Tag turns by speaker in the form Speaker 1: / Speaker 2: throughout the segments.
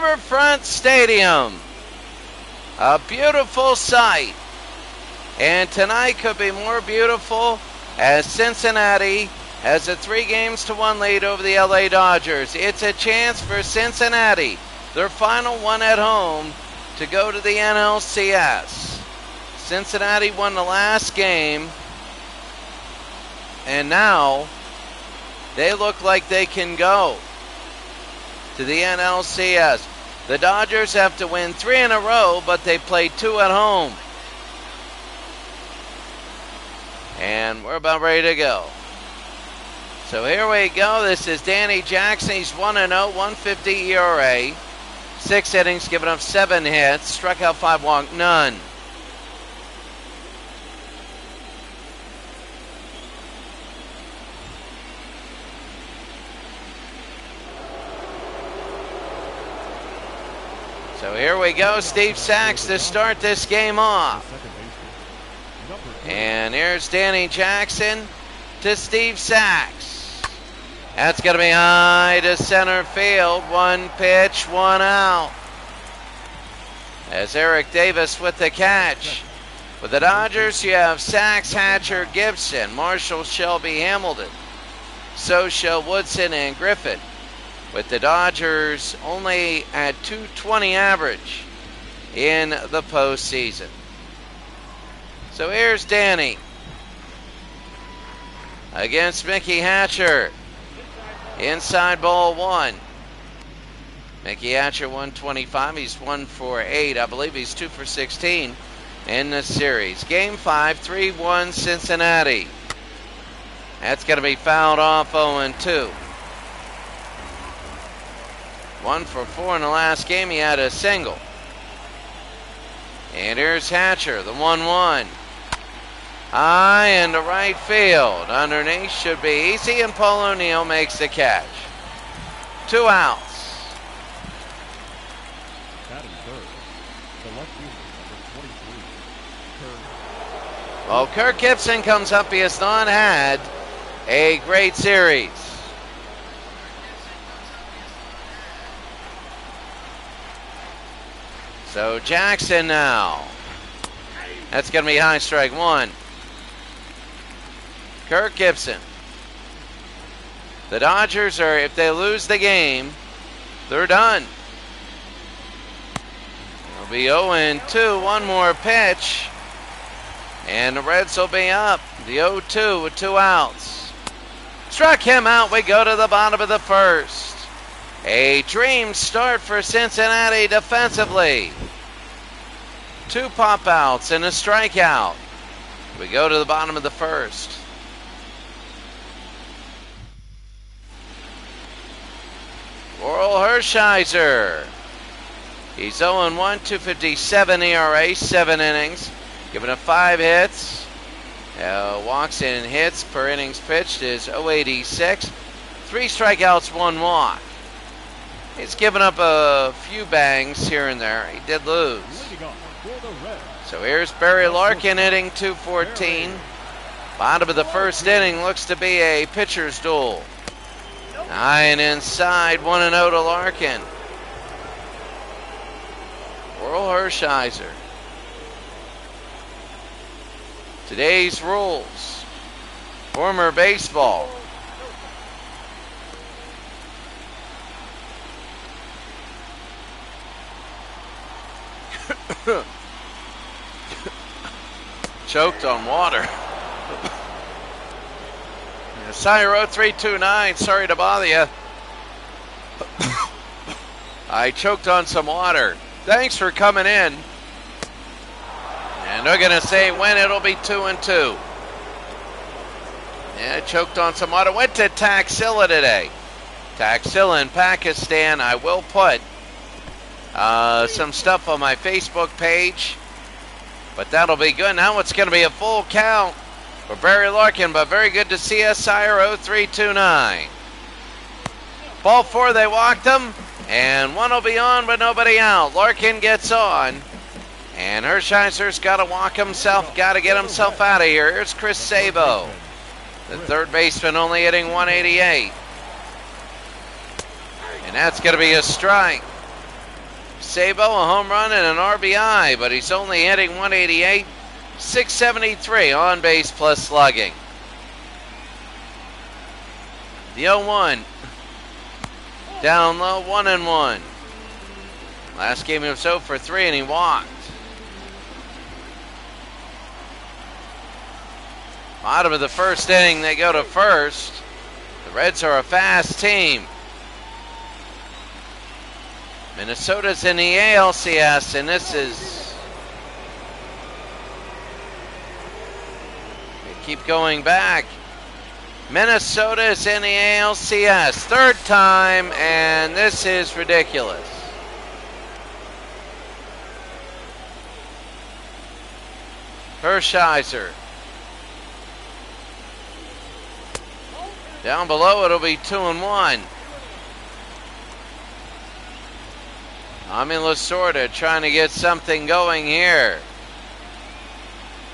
Speaker 1: Riverfront Stadium. A beautiful sight. And tonight could be more beautiful as Cincinnati has a 3-1 lead over the LA Dodgers. It's a chance for Cincinnati, their final one at home, to go to the NLCS. Cincinnati won the last game, and now they look like they can go to the NLCS. The Dodgers have to win 3 in a row, but they played 2 at home. And we're about ready to go. So here we go. This is Danny Jackson. He's 1-0, 1.50 ERA. 6 innings, giving up 7 hits. Struck out 5, walked none. So here we go. Steve Sachs to start this game off. And here's Danny Jackson to Steve Sachs. That's going to be high to center field. 1 pitch, 1 out. As Eric Davis with the catch. With the Dodgers, you have Sachs, Hatcher, Gibson, Marshall, Shelby, Hamilton, Sosha, Woodson, and Griffin. With the Dodgers only at .220 average in the postseason. So here's Danny against Mickey Hatcher. Inside ball 1. Mickey Hatcher 125. He's 1 for 8. I believe he's 2 for 16 in the series. Game 5, 3-1 Cincinnati. That's going to be fouled off 0-2. 1 for 4 in the last game. He had a single. And here's Hatcher, the 1-1. High into right field. Underneath should be easy, and Paul O'Neill makes the catch. 2 outs. Well, Kirk Gibson comes up. He has not had a great series. So Jackson now. That's going to be high, strike 1. Kirk Gibson. The Dodgers are, if they lose the game, they're done. It'll be 0-2, 1 more pitch, and the Reds will be up. The 0-2 with 2 outs. Struck him out. We go to the bottom of the first. A dream start for Cincinnati defensively. 2 pop outs and a strikeout. We go to the bottom of the first. Oral Hershiser. He's 0-1, 2.57 ERA, 7 innings, giving up 5 hits. Walks and hits per innings pitched is 0.86. 3 strikeouts, 1 walk. He's given up a few bangs here and there. He did lose. So here's Barry Larkin hitting 214. Bottom of the first inning looks to be a pitcher's duel. High and inside, 1-0 to Larkin. Oral Hershiser. Today's rules. Former baseball. Choked on water. Sire 0329, sorry to bother you. I choked on some water. Thanks for coming in. And they're going to say when it'll be 2-2. Yeah, choked on some water. Went to Taxila today. Taxila in Pakistan. I will put some stuff on my Facebook page. But that'll be good. Now it's going to be a full count for Barry Larkin, but very good to see us, Sire 0329. Ball 4, they walked him, and 1 will be on, but nobody out. Larkin gets on, and Hershiser's got to walk himself, got to get himself out of here. Here's Chris Sabo, the third baseman, only hitting 188. And that's going to be a strike. Sabo, a home run and an RBI, but he's only hitting 188, 673 on base plus slugging. The 0-1. Down low, 1-1. Last game he was 0 for 3 and he walked. Bottom of the first inning, they go to first. The Reds are a fast team. Minnesota's in the ALCS, and this is... They keep going back. Minnesota is in the ALCS. Third time, and this is ridiculous. Hershiser. Down below, it'll be 2-1. Ami Lasorda trying to get something going here.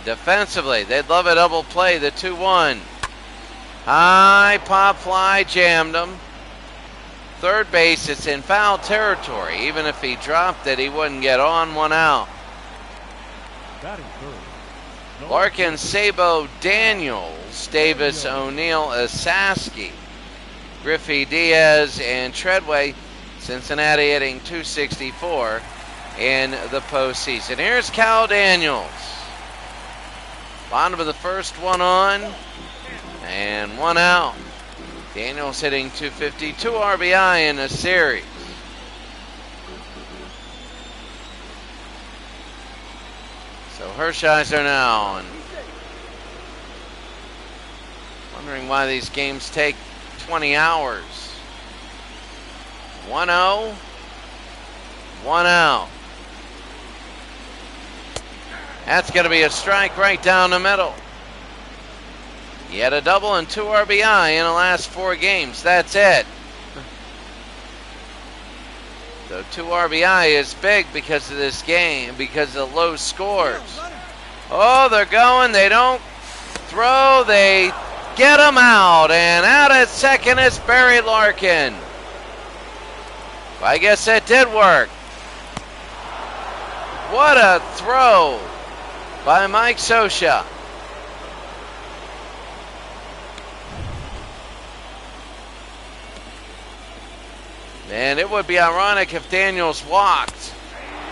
Speaker 1: Defensively, they'd love a double play, the 2-1. High pop fly, jammed him. Third base, it's in foul territory. Even if he dropped it, he wouldn't get on, 1 out. Larkin, Sabo, Daniels, Davis, O'Neill, Asaski, Griffey, Diaz, and Treadway. Cincinnati hitting 264 in the postseason. Here's Cal Daniels. Bottom of the first, 1 on and 1 out. Daniels hitting 252 RBI in the series. So Hershiser now, and wondering why these games take 20 hours. 1-0, 1 out. That's going to be a strike right down the middle. He had a double and 2 RBI in the last 4 games. That's it. So 2 RBI is big because of this game, because of the low scores. Oh, they're going. They don't throw. They get him out. And out at second is Barry Larkin. Well, I guess that did work. What a throw by Mike Scioscia. And it would be ironic if Daniels walked.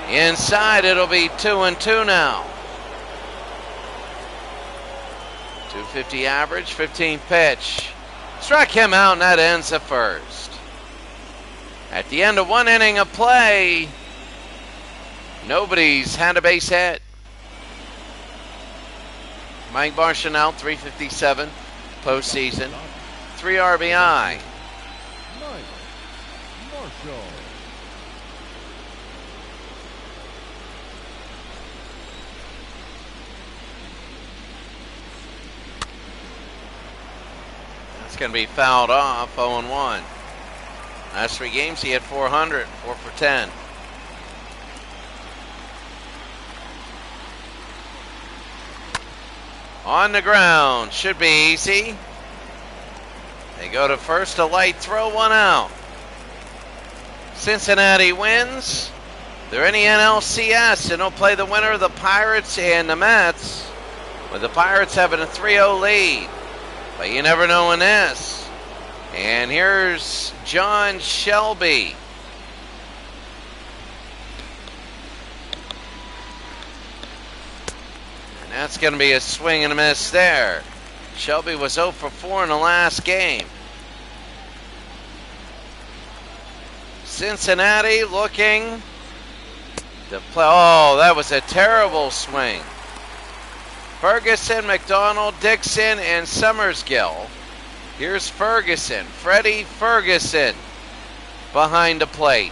Speaker 1: Inside, it'll be 2-2 now. 250 average, 15 pitch. Struck him out, and that ends the first. At the end of 1 inning of play, nobody's had a base hit. Mike Martian out, 357 postseason, 3 RBI. That's going to be fouled off, 0-1. Last 3 games he had 400, 4 for 10. On the ground, should be easy. They go to first, a light throw, 1 out. Cincinnati wins. They're in the NLCS, and they'll play the winner of the Pirates and the Mets, with the Pirates having a 3-0 lead. But you never know in this. And here's John Shelby. And that's going to be a swing and a miss there. Shelby was 0 for 4 in the last game. Cincinnati looking to play. Oh, that was a terrible swing. Ferguson, McDonald, Dixon, and Summersgill. Here's Ferguson, Freddie Ferguson, behind the plate.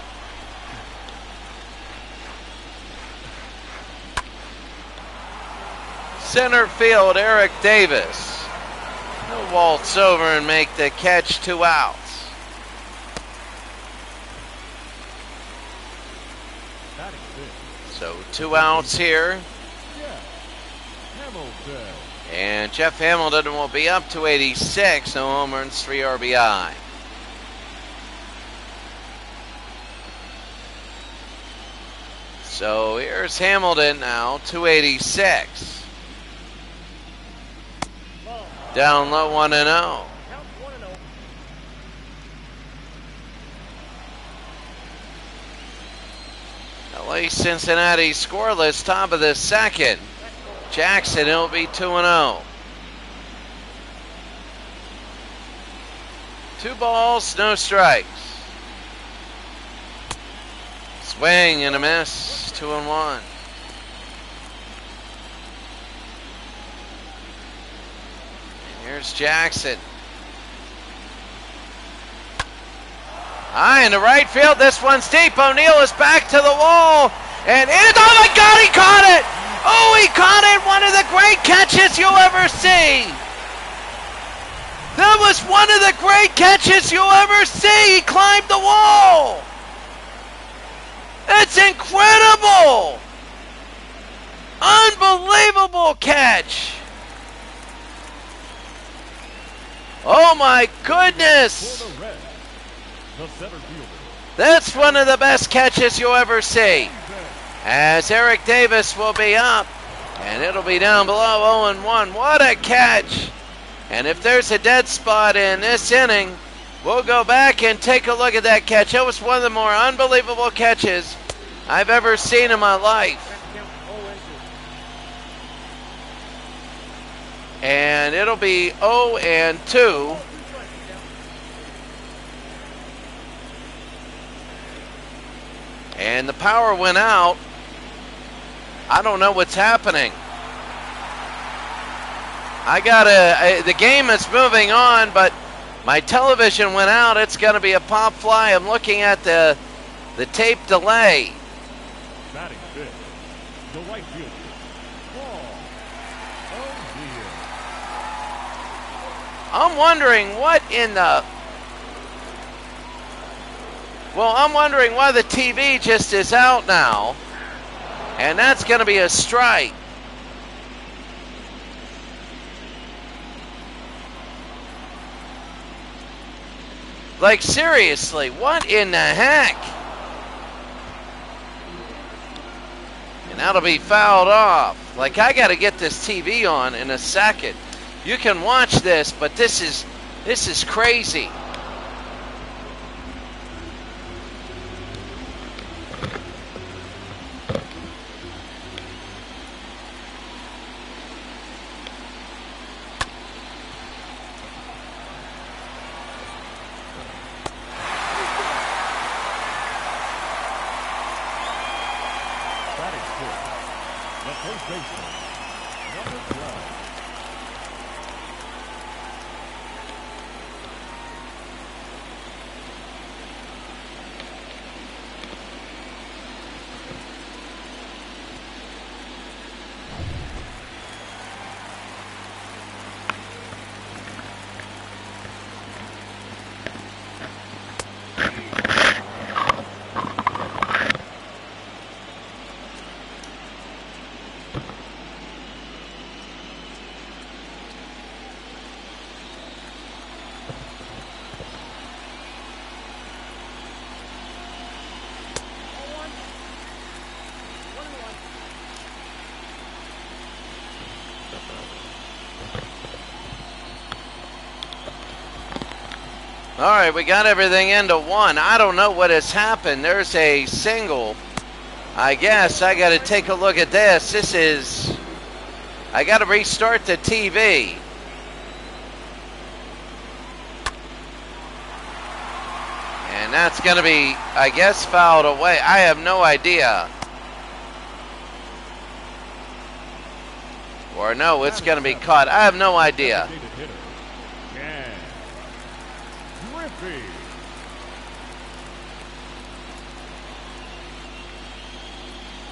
Speaker 1: Center field, Eric Davis. He'll waltz over and make the catch, 2 outs. So 2 outs here. And Jeff Hamilton will be up to 86. No home runs, 3 RBI. So here's Hamilton now, 286. Down low, 1-0. LA Cincinnati scoreless, top of the second. Jackson, it'll be 2-0. 2 balls, no strikes. Swing and a miss, 2-1. And here's Jackson. High in the right field, this one's deep. O'Neill is back to the wall. And oh my God, he caught it! Oh, he caught it! One of the great catches you'll ever see. That was one of the great catches you'll ever see. He climbed the wall. It's incredible! Unbelievable catch! Oh my goodness! That's one of the best catches you'll ever see. As Eric Davis will be up, and it'll be down below 0-1. What a catch! And if there's a dead spot in this inning, we'll go back and take a look at that catch. It was one of the more unbelievable catches I've ever seen in my life. And it'll be 0-2. And the power went out. I don't know what's happening. The game is moving on, but my television went out. It's going to be a pop fly. I'm looking at the tape delay.
Speaker 2: Batting fifth, the right fielder,
Speaker 1: I'm wondering what in the... Well, I'm wondering why the TV just is out now. And that's going to be a strike. Like, seriously, what in the heck? And that'll be fouled off. Like, I got to get this TV on in a second. You can watch this, but this is crazy. All right, we got everything into one. I don't know what has happened. There's a single. I guess I got to take a look at this. I got to restart the TV. And that's going to be, I guess, fouled away. I have no idea. Or no, it's going to be caught. I have no idea.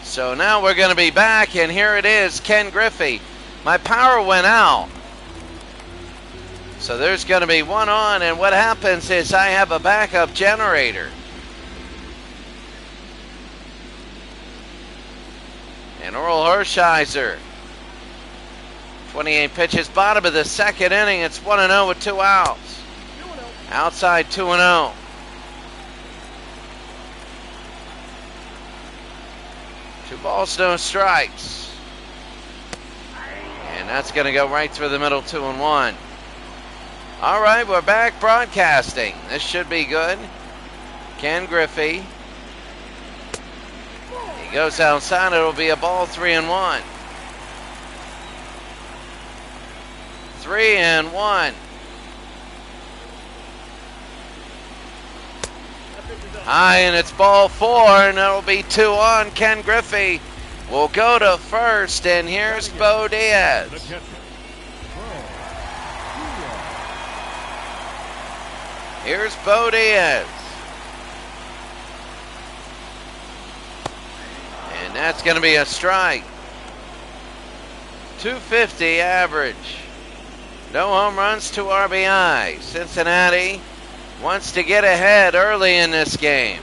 Speaker 1: So now we're going to be back, and here it is, Ken Griffey. My power went out. So there's going to be one on, and what happens is I have a backup generator. And Oral Hershiser, 28 pitches, bottom of the second inning. It's 1-0 with 2 outs. Outside 2-0. 2 balls, no strikes. And that's going to go right through the middle, 2-1. All right, we're back broadcasting. This should be good. Ken Griffey. He goes outside. It'll be a ball, 3-1. 3-1. High, and it's ball 4, and it'll be 2 on. Ken Griffey will go to first, and here's Bo Diaz. Here's Bo Diaz. And that's going to be a strike. 250 average. No home runs, 2 RBI. Cincinnati wants to get ahead early in this game.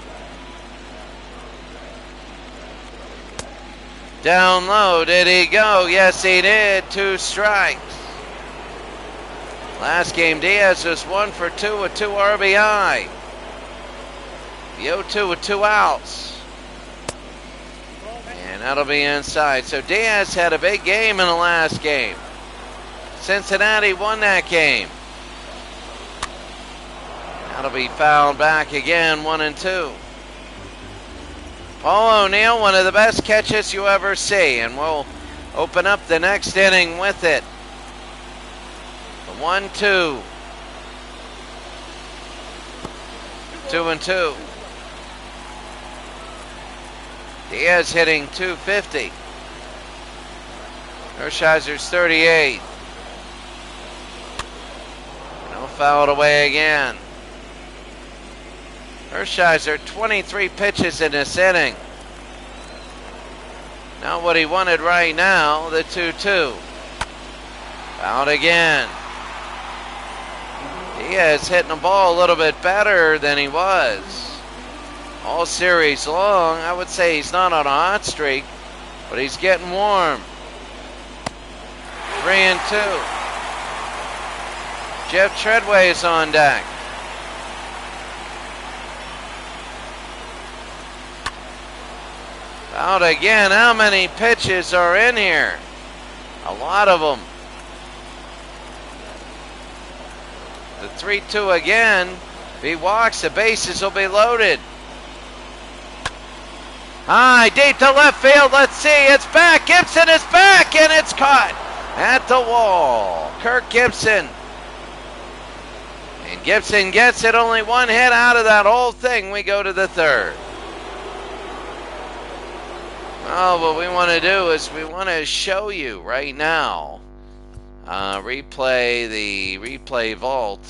Speaker 1: Down low, did he go? Yes, he did. 2 strikes. Last game, Diaz was 1 for 2 with 2 RBI. The 0-2 with 2 outs. And that'll be inside. So Diaz had a big game in the last game. Cincinnati won that game. That'll be fouled back again, 1-2. Paul O'Neill, one of the best catches you ever see, and we'll open up the next inning with it. The 1-2. 2-2. Diaz hitting 250. Hershiser's 38. No, fouled away again. Hershiser, 23 pitches in this inning. Not what he wanted right now, the 2-2. Fouled again. Diaz hitting the ball a little bit better than he was all series long. I would say he's not on a hot streak, but he's getting warm. 3-2. Jeff Treadway is on deck. Out again. How many pitches are in here? A lot of them. The 3-2 again. If he walks, the bases will be loaded. High, deep to left field. Let's see. It's back. Gibson is back, and it's caught at the wall. Kirk Gibson. And Gibson gets it. Only 1 hit out of that whole thing. We go to the 3rd. Well, what we want to do is we want to show you right now, replay the replay vault.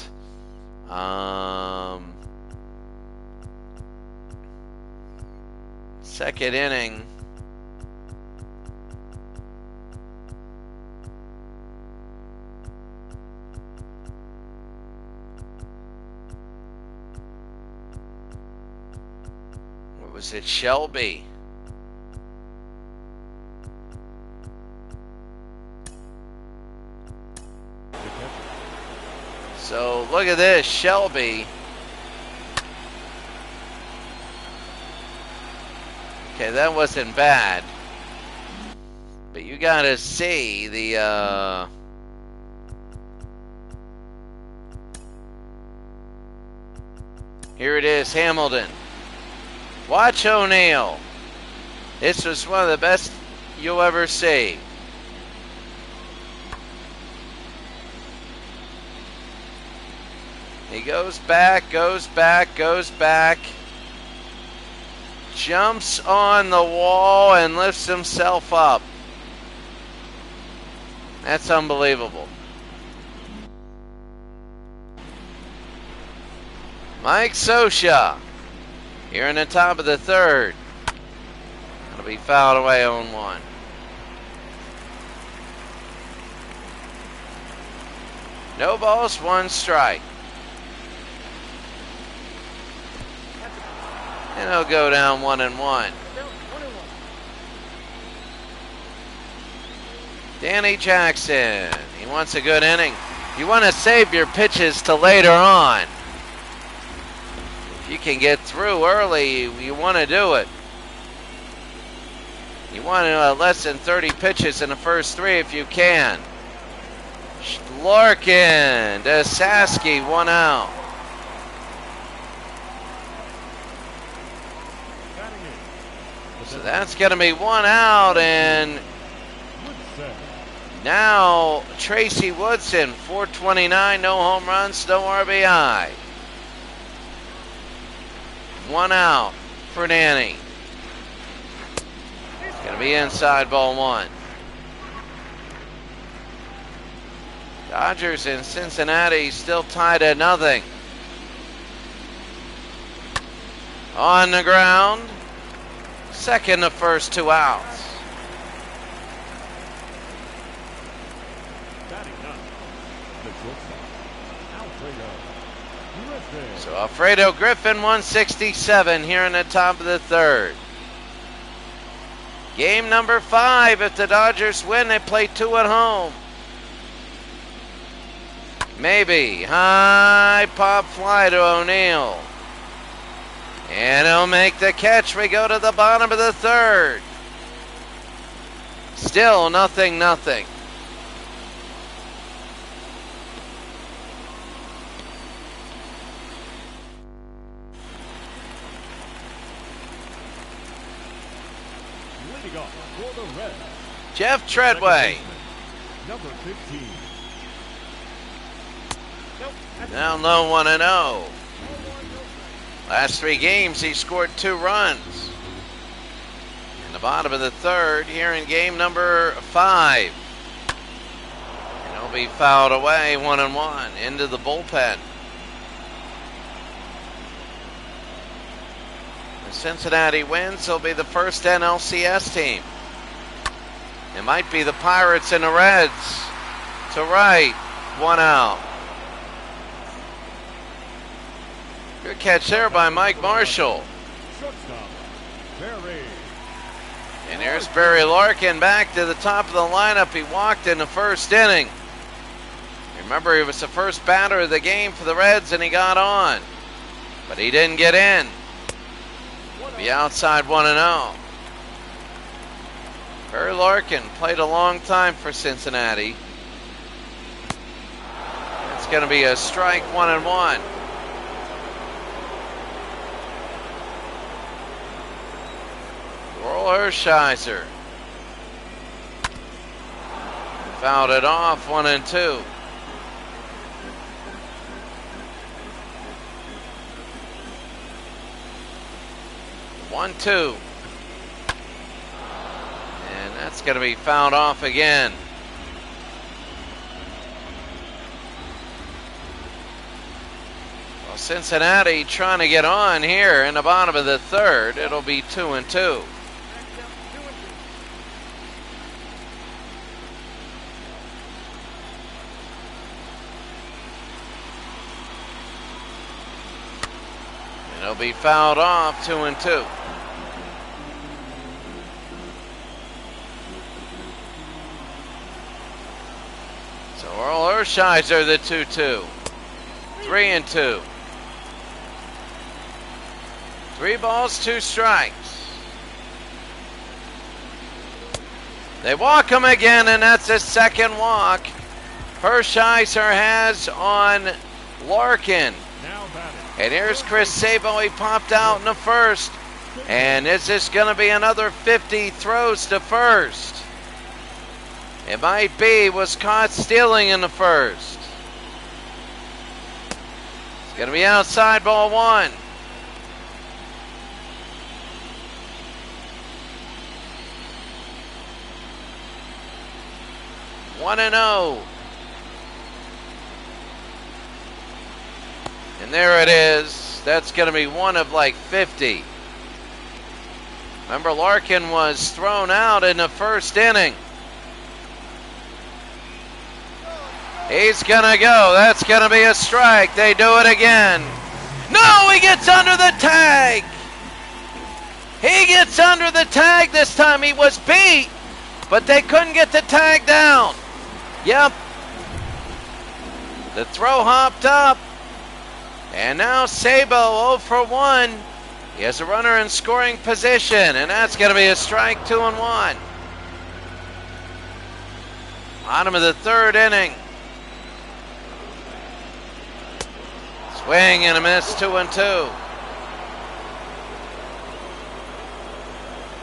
Speaker 1: Second inning. What was it, Shelby? So look at this, Shelby. Okay, that wasn't bad. But you gotta see the here it is, Hamilton. Watch O'Neill. This was one of the best you'll ever see. He goes back, goes back, goes back. Jumps on the wall and lifts himself up. That's unbelievable. Mike Scioscia here in the top of the 3rd. That'll be fouled away on 1. No balls, 1 strike. And he'll go down 1-1. Danny Jackson. He wants a good inning. You want to save your pitches to later on. If you can get through early, you want to do it. You want less than 30 pitches in the first 3 if you can. Larkin to Saski, 1 out. So that's going to be 1 out, and now Tracy Woodson, 429, no home runs, no RBI. 1 out for Nanny. It's going to be inside, ball 1. Dodgers and Cincinnati still tied at 0. On the ground. Second, the first 2 outs. So Alfredo Griffin, 167 here in the top of the 3rd. Game number 5. If the Dodgers win, they play 2 at home. Maybe. High pop fly to O'Neill. And he'll make the catch. We go to the bottom of the 3rd. Still 0-0.
Speaker 2: Leading off for the Reds,
Speaker 1: Jeff Treadway.
Speaker 2: number 15.
Speaker 1: Now low 1-0. Last 3 games, he scored 2 runs. In the bottom of the 3rd, here in game number 5. And he'll be fouled away, 1-1, into the bullpen. If Cincinnati wins, they'll be the first NLCS team. It might be the Pirates and the Reds. To right, 1 out. Good catch there by Mike Marshall. And there's Barry Larkin back to the top of the lineup. He walked in the first inning. Remember, he was the first batter of the game for the Reds, and he got on. But he didn't get in. Be outside 1-0. Barry Larkin played a long time for Cincinnati. It's going to be a strike, 1-1. Oral Hershiser fouled it off, 1-2. One, 2. And that's going to be fouled off again. Well, Cincinnati trying to get on here in the bottom of the 3rd. It'll be 2-2. It'll be fouled off, 2-2. So Oral Hershiser, the 2-2. 3-2. 3 balls, 2 strikes. They walk him again, and that's his second walk. Hershiser has on Larkin. And here's Chris Sabo. He popped out in the first. And is this going to be another 50 throws to first? It might be. Was caught stealing in the first. It's going to be outside, ball 1. One and 0. And there it is. That's going to be one of like 50. Remember, Larkin was thrown out in the first inning. He's going to go. That's going to be a strike. They do it again. No, he gets under the tag. He gets under the tag this time. He was beat, but they couldn't get the tag down. Yep. The throw hopped up. And now Sabo 0 for 1 He has a runner in scoring position, and that's going to be a strike, 2-1. Bottom of the third inning. Swing and a miss, 2-2.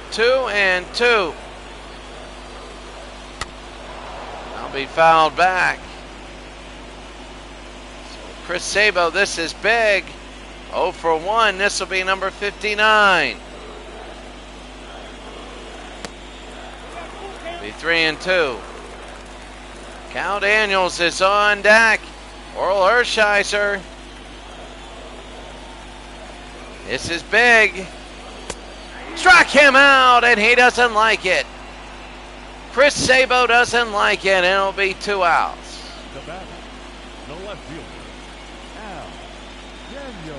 Speaker 1: 2-2. I'll be fouled back. So Chris Sabo, this is big. 0 for 1. This will be number 59. Be 3-2. Cal Daniels is on deck. Oral Hershiser. This is big. Struck him out, and he doesn't like it. Chris Sabo doesn't like it, and it'll be 2 outs.
Speaker 2: The batter, the left fielder, Al Daniel.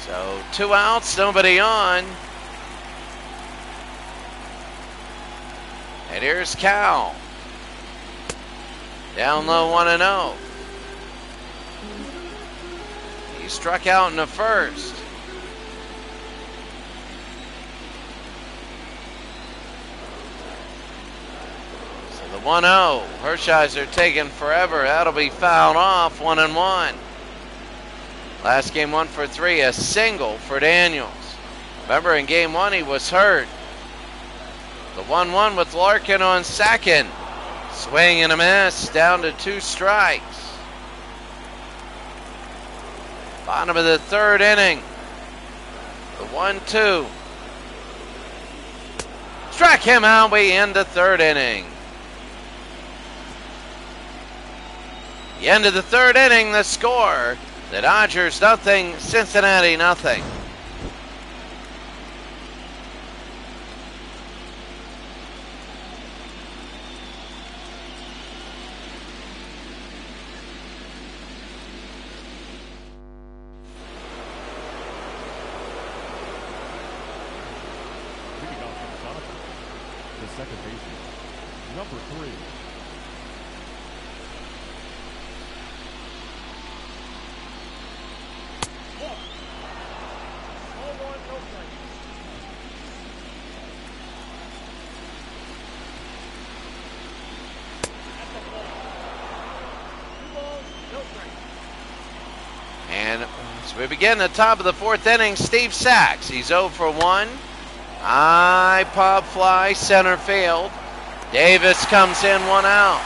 Speaker 1: So 2 outs, nobody on. And here's Cal. Down low, 1-0. He struck out in the first. So the 1-0. Hershiser taking forever. That'll be fouled off, 1-1. Last game 1 for 3, a single for Daniels. Remember in game 1 he was hurt. The 1-1 with Larkin on second. Swing and a miss, down to 2 strikes. Bottom of the third inning. The 1-2. Struck him out, we end the third inning. The end of the third inning, the score. The Dodgers nothing, Cincinnati nothing.
Speaker 2: The second baseman, number 3.
Speaker 1: And so we begin the top of the fourth inning. Steve Sachs, he's 0 for 1. High pop fly, center field. Davis comes in, 1 out.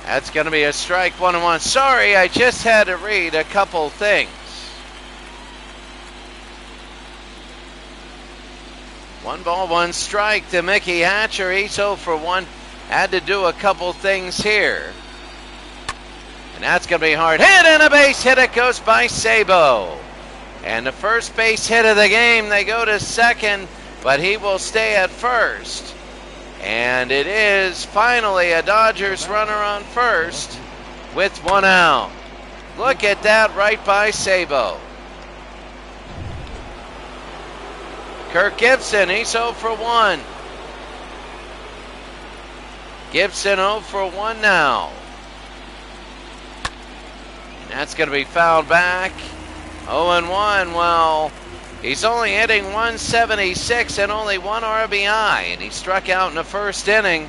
Speaker 1: That's going to be a strike, 1-1. Sorry, I just had to read a couple things. 1 ball, 1 strike to Mickey Hatcher. He's 0 for 1. Had to do a couple things here. And that's going to be hard hit, and a base hit. It goes by Sabo. And the first base hit of the game, they go to second, but he will stay at first. And it is finally a Dodgers runner on first with 1 out. Look at that, right by Sabo. Kirk Gibson, he's 0 for 1. Gibson 0 for 1 now. And that's going to be fouled back. 0-1, well, he's only hitting 176 and only 1 RBI, and he struck out in the first inning.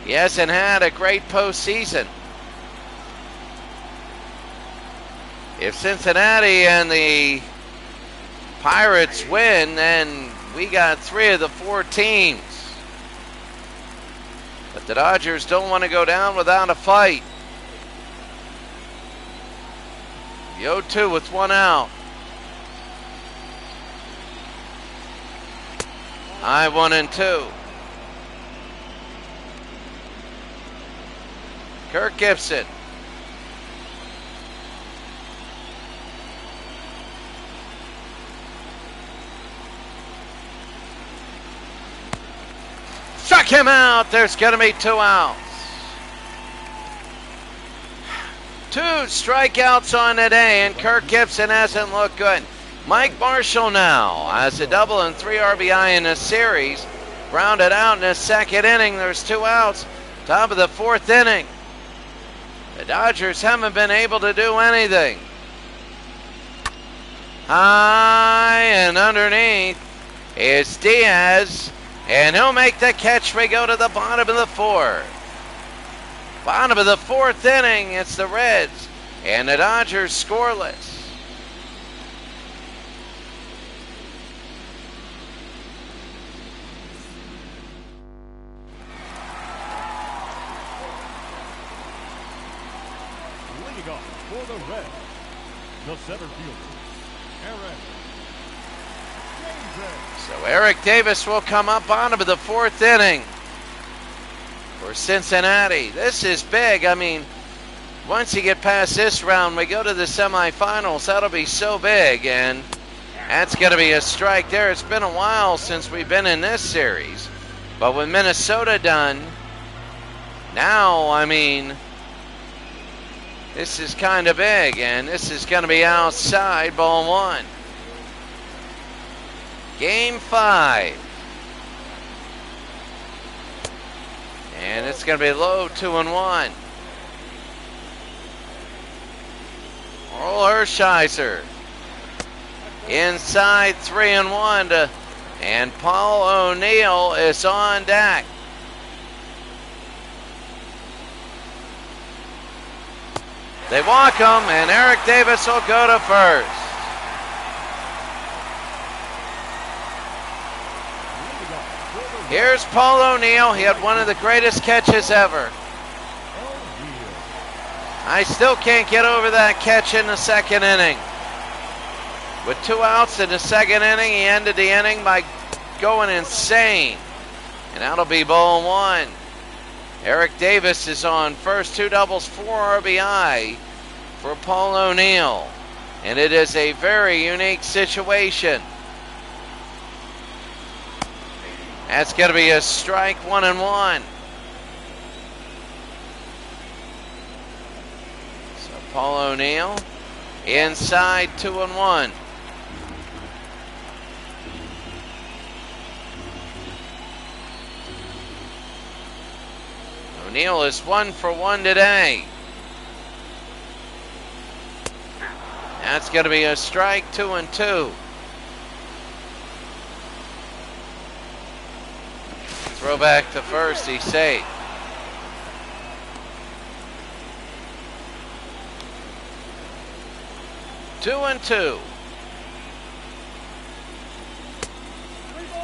Speaker 1: He hasn't had a great postseason. If Cincinnati and the Pirates win, then we got 3 of the 4 teams. But the Dodgers don't want to go down without a fight. The 0-2 with 1 out. High 1-2. Kirk Gibson. Struck him out. There's going to be 2 outs. 2 strikeouts on the day, and Kirk Gibson hasn't looked good. Mike Marshall now has a double and 3 RBI in the series. Grounded out in the 2nd inning. There's 2 outs. Top of the 4th inning. The Dodgers haven't been able to do anything. High and underneath is Diaz, and he'll make the catch. We go to the bottom of the 4th. Bottom of the 4th inning, it's the Reds, and the Dodgers scoreless.
Speaker 2: Leading off for the Reds, the center fielder, Eric Davis.
Speaker 1: So Eric Davis will come up bottom of the 4th inning for Cincinnati. This is big. I mean, once you get past this round, we go to the semifinals. That'll be so big, and that's going to be a strike there. It's been a while since we've been in this series, but with Minnesota done, now, I mean, this is kind of big, and this is going to be outside, ball 1. Game 5. And it's going to be low, 2-1. Oral Hershiser inside, 3-1 and Paul O'Neill is on deck. They walk him, and Eric Davis will go to first. Here's Paul O'Neill. He had one of the greatest catches ever. I still can't get over that catch in the 2nd inning. With 2 outs in the 2nd inning, he ended the inning by going insane. And that'll be ball 1. Eric Davis is on first, 2 doubles, 4 RBI for Paul O'Neill. And it is a very unique situation. That's going to be a strike, 1-1. So Paul O'Neill inside, 2-1. O'Neill is 1 for 1 today. That's going to be a strike, 2-2. Throw back to first, he's safe. Two and 2.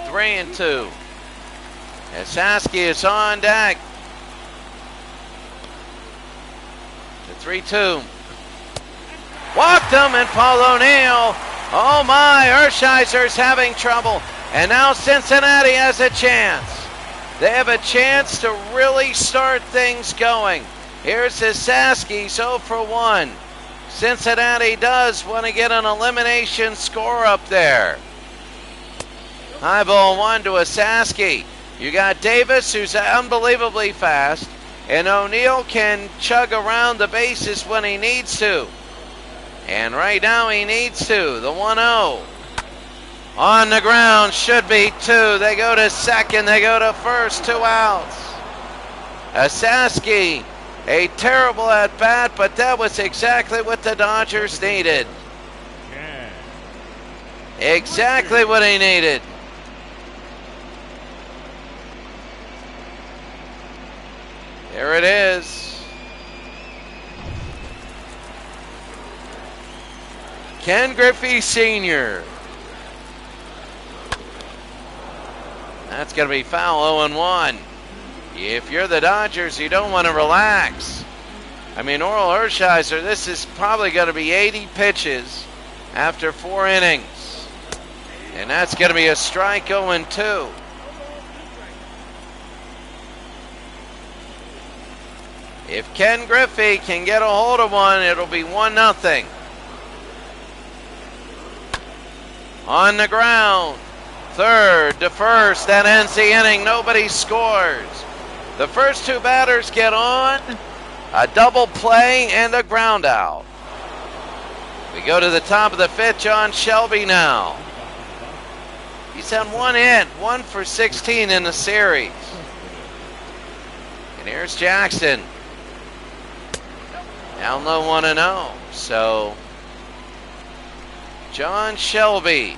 Speaker 1: 3-2. Saski is on deck. The 3-2. Walked him, and Paul O'Neill. Oh my, Hershiser's having trouble. And now Cincinnati has a chance. They have a chance to really start things going. Here's Saski, 0 for 1. Cincinnati does want to get an elimination score up there. High ball 1 to Saski. You got Davis, who's unbelievably fast, and O'Neill can chug around the bases when he needs to. And right now he needs to. The 1-0. On the ground, should be 2. They go to second, they go to first, 2 outs. Saski, a terrible at bat, but that was exactly what the Dodgers needed. Exactly what he needed. There it is. Ken Griffey Sr. That's going to be foul, 0-1. If you're the Dodgers, you don't want to relax. I mean, Oral Hershiser, this is probably going to be 80 pitches after 4 innings. And that's going to be a strike, 0-2. If Ken Griffey can get a hold of one, it'll be 1-0. On the ground. Third to first. That ends the inning. Nobody scores. The first two batters get on. A double play and a ground out. We go to the top of the fifth. John Shelby now. He's had one hit, 1 for 16 in the series. And here's Jackson. Down low 1-0. So, John Shelby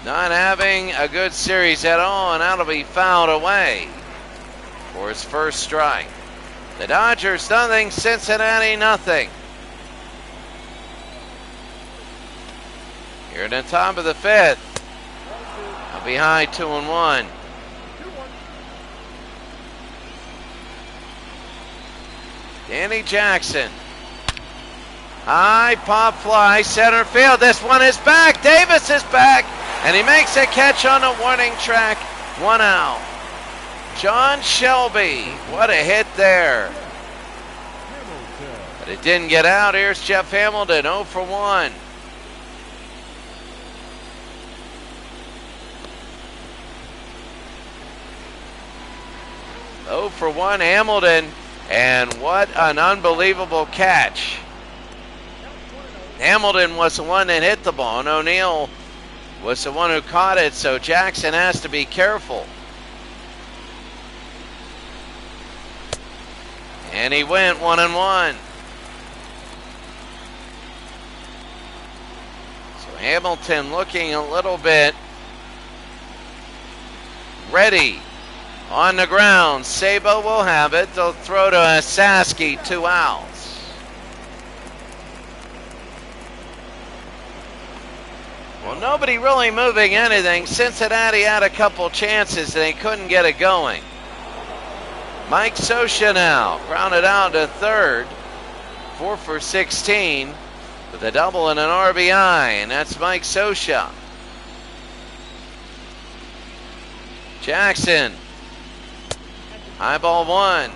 Speaker 1: not having a good series at all, and that'll be fouled away for his first strike. The Dodgers nothing, Cincinnati nothing. Here at the top of the fifth. Now behind 2-1. Danny Jackson. High pop fly, center field. This one is back. Davis is back. And he makes a catch on the warning track. 1 out. John Shelby. What a hit there. But it didn't get out. Here's Jeff Hamilton. 0 for 1. Oh for 1, Hamilton, and what an unbelievable catch. Hamilton was the one that hit the ball, and O'Neill was the one who caught it, so Jackson has to be careful. And he went 1-1. So Hamilton looking a little bit ready. On the ground, Sabo will have it. They'll throw to Saski, 2 outs. Well, nobody really moving anything. Cincinnati had a couple chances and they couldn't get it going. Mike Scioscia now, grounded out to third. 4 for 16 with a double and an RBI, and that's Mike Scioscia. Jackson. High ball 1.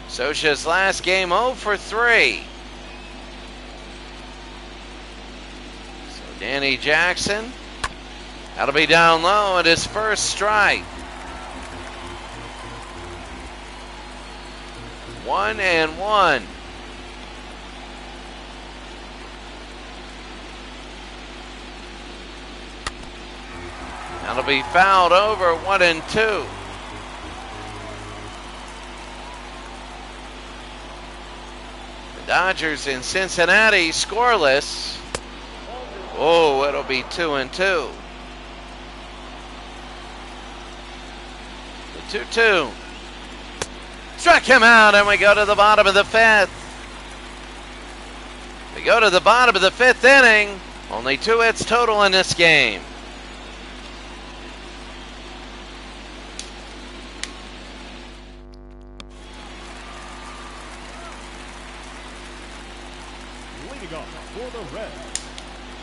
Speaker 1: Scioscia's last game 0 for 3. So Danny Jackson, that'll be down low at his first strike. 1-1. That'll be fouled over. 1-2. Dodgers in Cincinnati scoreless. Oh, it'll be 2-2. The 2-2. Struck him out, and we go to the bottom of the fifth. We go to the bottom of the fifth inning. Only 2 hits total in this game.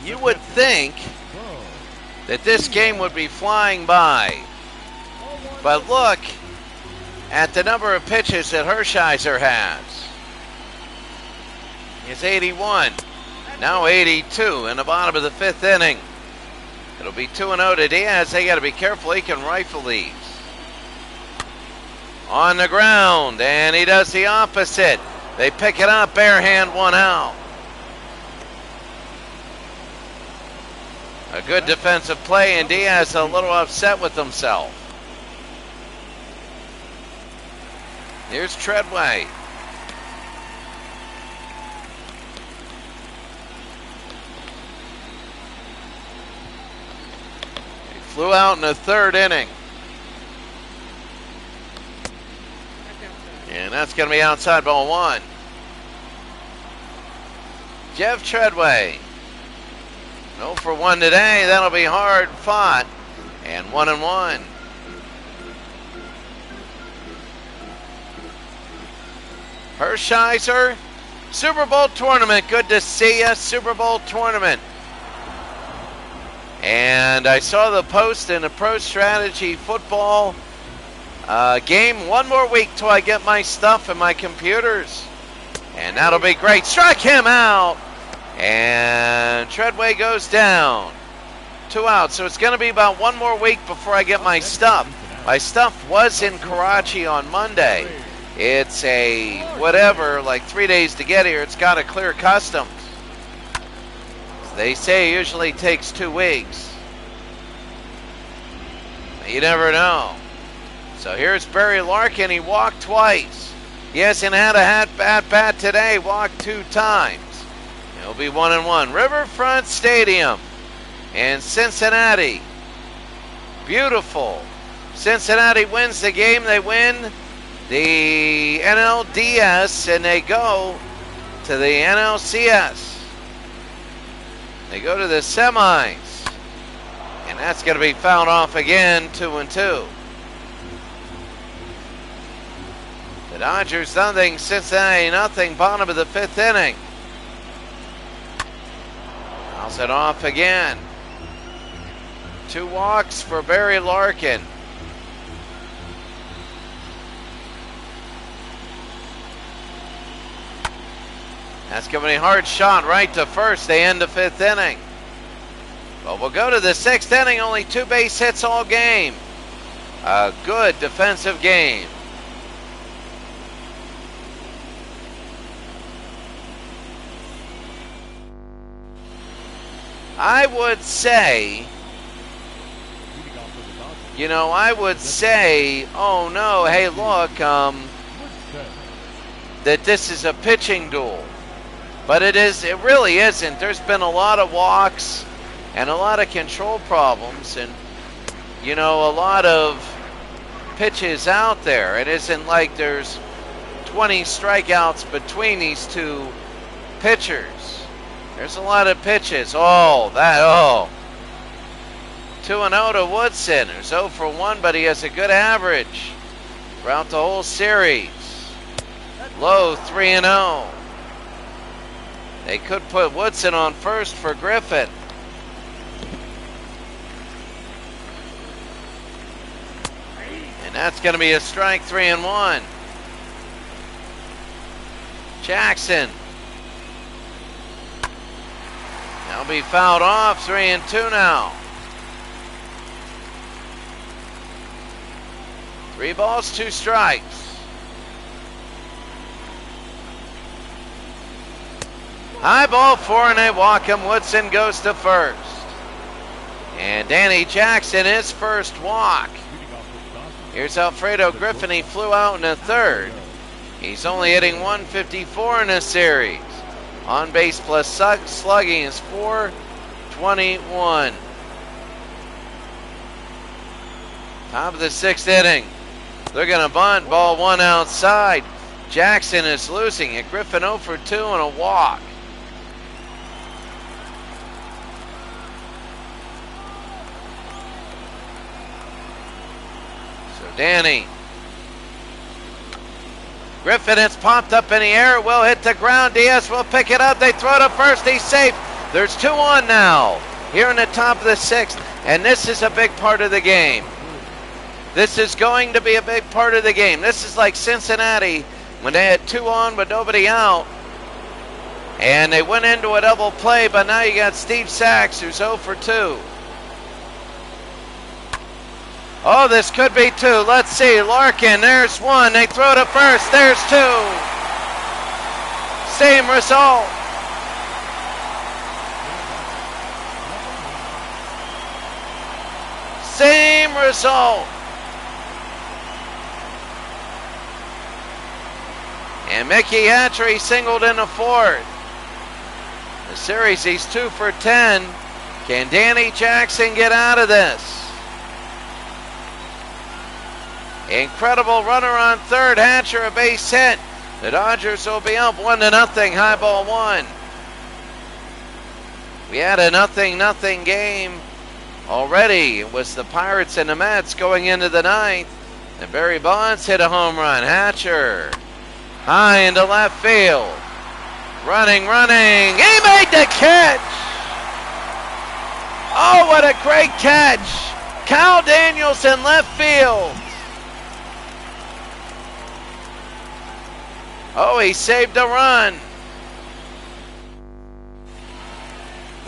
Speaker 1: You would think that this game would be flying by, but look at the number of pitches that Hershiser has. He's 81, now 82 in the bottom of the fifth inning. It'll be 2-0 to Diaz. They got to be careful. He can rifle these. On the ground, and he does the opposite. They pick it up, bare hand, 1 out. A good defensive play, and Diaz a little upset with himself. Here's Treadway. He flew out in the third inning. And that's going to be outside ball 1. Jeff Treadway. 0 for 1 today. That'll be hard fought. And 1-1. Hershiser, Super Bowl tournament. Good to see you. Super Bowl tournament. And I saw the post in the Pro Strategy Football game. 1 more week till I get my stuff and my computers. And that'll be great. Struck him out. And Treadway goes down. 2 outs. So it's going to be about 1 more week before I get my stuff. My stuff was in Karachi on Monday. It's a whatever, like 3 days to get here. It's got to clear customs. They say it usually takes 2 weeks. You never know. So here's Barry Larkin. He walked twice. He hasn't had a at-bat today. Walked 2 times. It'll be 1-1. Riverfront Stadium in Cincinnati. Beautiful. Cincinnati wins the game. They win the NL Diaz and they go to the NLCS. They go to the semis. And that's going to be fouled off again, 2-2. The Dodgers nothing, Cincinnati nothing, bottom of the 5th inning. Fouls it off again. 2 walks for Barry Larkin. That's going to be a hard shot right to first. They end the 5th inning. But we'll go to the 6th inning. Only 2 base hits all game. A good defensive game. I would say, oh no, hey look, that this is a pitching duel. But it really isn't. There's been a lot of walks and a lot of control problems and, a lot of pitches out there. It isn't like there's 20 strikeouts between these 2 pitchers. There's a lot of pitches. 2-0 to Woodson, who's 0 for 1, but he has a good average throughout the whole series. Low 3-0. They could put Woodson on first for Griffin. And that's going to be a strike, 3-1. Jackson. That'll be fouled off, 3-2 now. 3 balls, 2 strikes. High ball 4 and they walk him. Woodson goes to first. And Danny Jackson, his first walk. Here's Alfredo Griffin. He flew out in the 3rd. He's only hitting 154 in this series. On base plus slugging is .421. Top of the 6th inning. They're going to bunt. Ball 1 outside. Jackson is losing it. Griffin 0 for 2 and a walk. So Danny. Griffin has popped up in the air. It will hit the ground. Diaz will pick it up. They throw to first. He's safe. There's 2 on now here in the top of the 6th. And this is a big part of the game. This is going to be a big part of the game. This is like Cincinnati when they had 2 on but nobody out. And they went into a double play, but now you got Steve Sachs who's 0 for 2. Oh, this could be 2. Let's see. Larkin, there's 1. They throw to first. There's 2. Same result. Same result. And Mickey Hatchery singled in the 4th. The series, he's 2 for 10. Can Danny Jackson get out of this? Incredible runner on 3rd. Hatcher, a base hit. The Dodgers will be up 1-0. High ball 1. We had a 0-0 game already. It was the Pirates and the Mets going into the 9th. And Barry Bonds hit a home run. Hatcher high into left field. Running. He made the catch. Oh, what a great catch. Kyle Daniels in left field. Oh, he saved a run.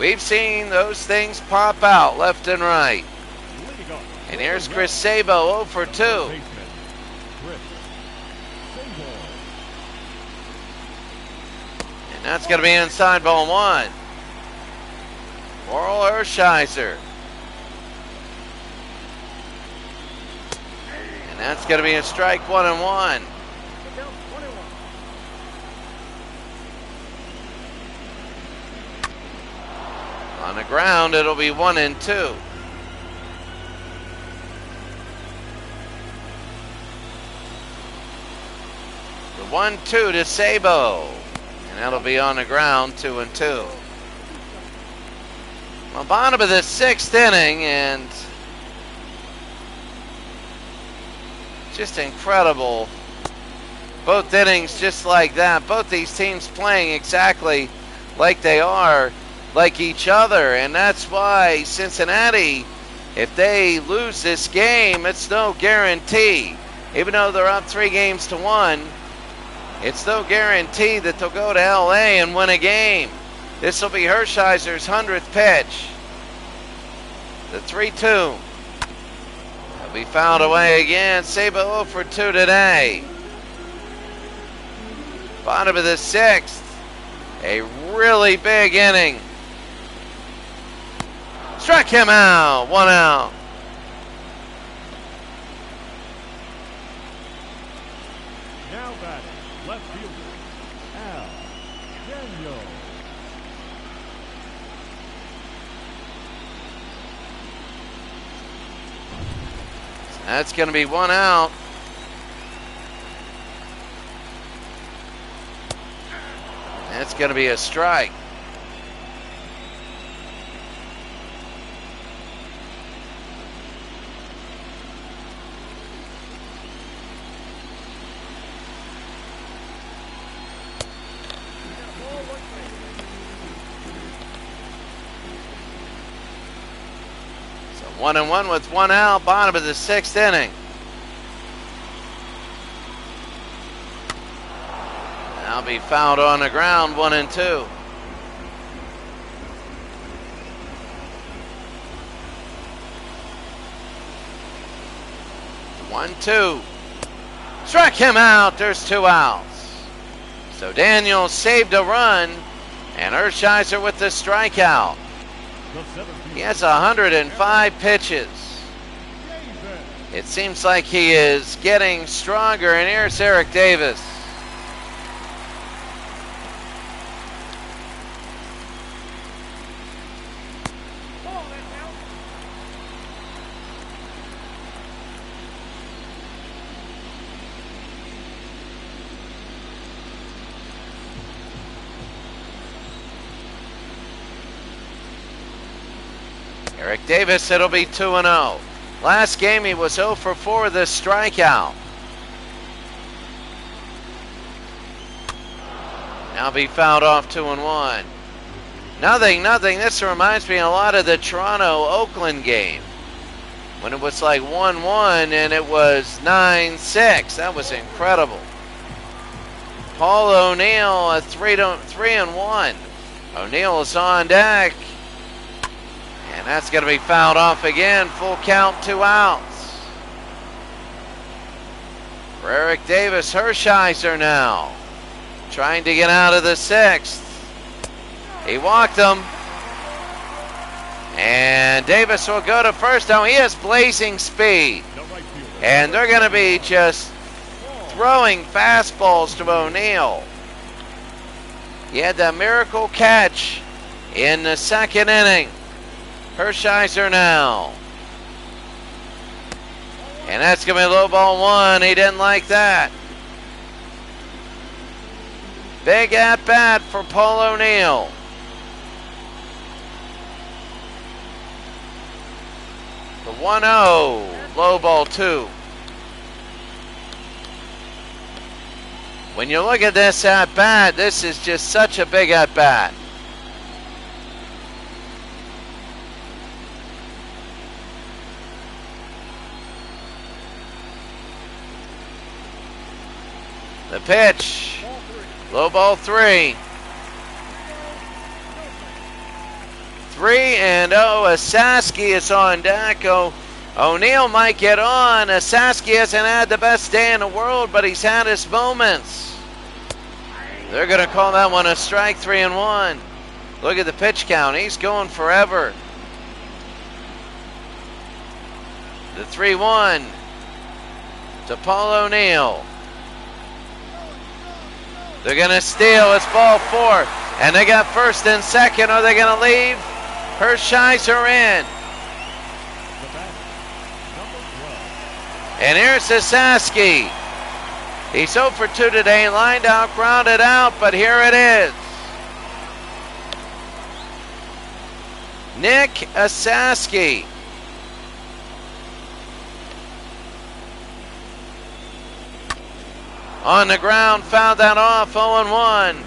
Speaker 1: We've seen those things pop out left and right.
Speaker 2: Leading off.
Speaker 1: And here's Chris Sabo, 0 for 2.
Speaker 2: Baseman, Chris Sabo.
Speaker 1: And that's going to be inside ball 1. Oral Hershiser. And that's going to be a strike 1-1. On the ground, it'll be 1-2. The 1-2 to Sabo. And that'll be on the ground, 2-2. Well, bottom of the 6th inning, and just incredible. Both innings just like that. Both these teams playing exactly like they are, like each other. And that's why Cincinnati, if they lose this game, it's no guarantee. Even though they're up 3-1, it's no guarantee that they'll go to LA and win a game. This will be Hershiser's 100th pitch. The 3-2. He'll be fouled away again. Sabo 0 for 2 today. Bottom of the 6th. A really big inning. Struck him out. 1 out.
Speaker 2: Now batting, left fielder, Al Daniel.
Speaker 1: That's going to be 1 out. That's going to be a strike. So 1-1 with 1 out, bottom of the 6th inning. I'll be fouled on the ground, 1-2. One, 2. Struck him out. There's 2 outs. So Daniel saved a run, and Hershiser with the strikeout. He has 105 pitches. It seems like he is getting stronger, and here's Eric Davis. Eric Davis, it'll be 2-0. Last game he was 0 for 4 with a strikeout. Now be fouled off 2-1. Nothing. This reminds me a lot of the Toronto-Oakland game when it was like 1-1 and it was 9-6. That was incredible. Paul O'Neill, a 3-1. O'Neill is on deck. And that's going to be fouled off again. Full count, 2 outs. For Eric Davis, Hershiser now trying to get out of the 6th. He walked him. And Davis will go to first. Now he has blazing speed. And they're going to be just throwing fastballs to O'Neill. He had that miracle catch in the 2nd inning. Hershiser now. And that's going to be low ball 1. He didn't like that. Big at bat for Paul O'Neill. The 1-0, low ball 2. When you look at this at bat, this is just such a big at bat. The pitch, low ball 3. 3-0. Asaski is on deck. O'Neill might get on. Asaski hasn't had the best day in the world, but he's had his moments. They're going to call that one a strike. 3-1. Look at the pitch count. He's going forever. The 3-1 to Paul O'Neill. They're going to steal. It's ball 4. And they got first and second. Are they going to leave? Hershiser in. And here's Asaski. He's 0 for 2 today. Lined out, grounded out, but here it is. Nick Asaski. On the ground, fouled that off, 0-1.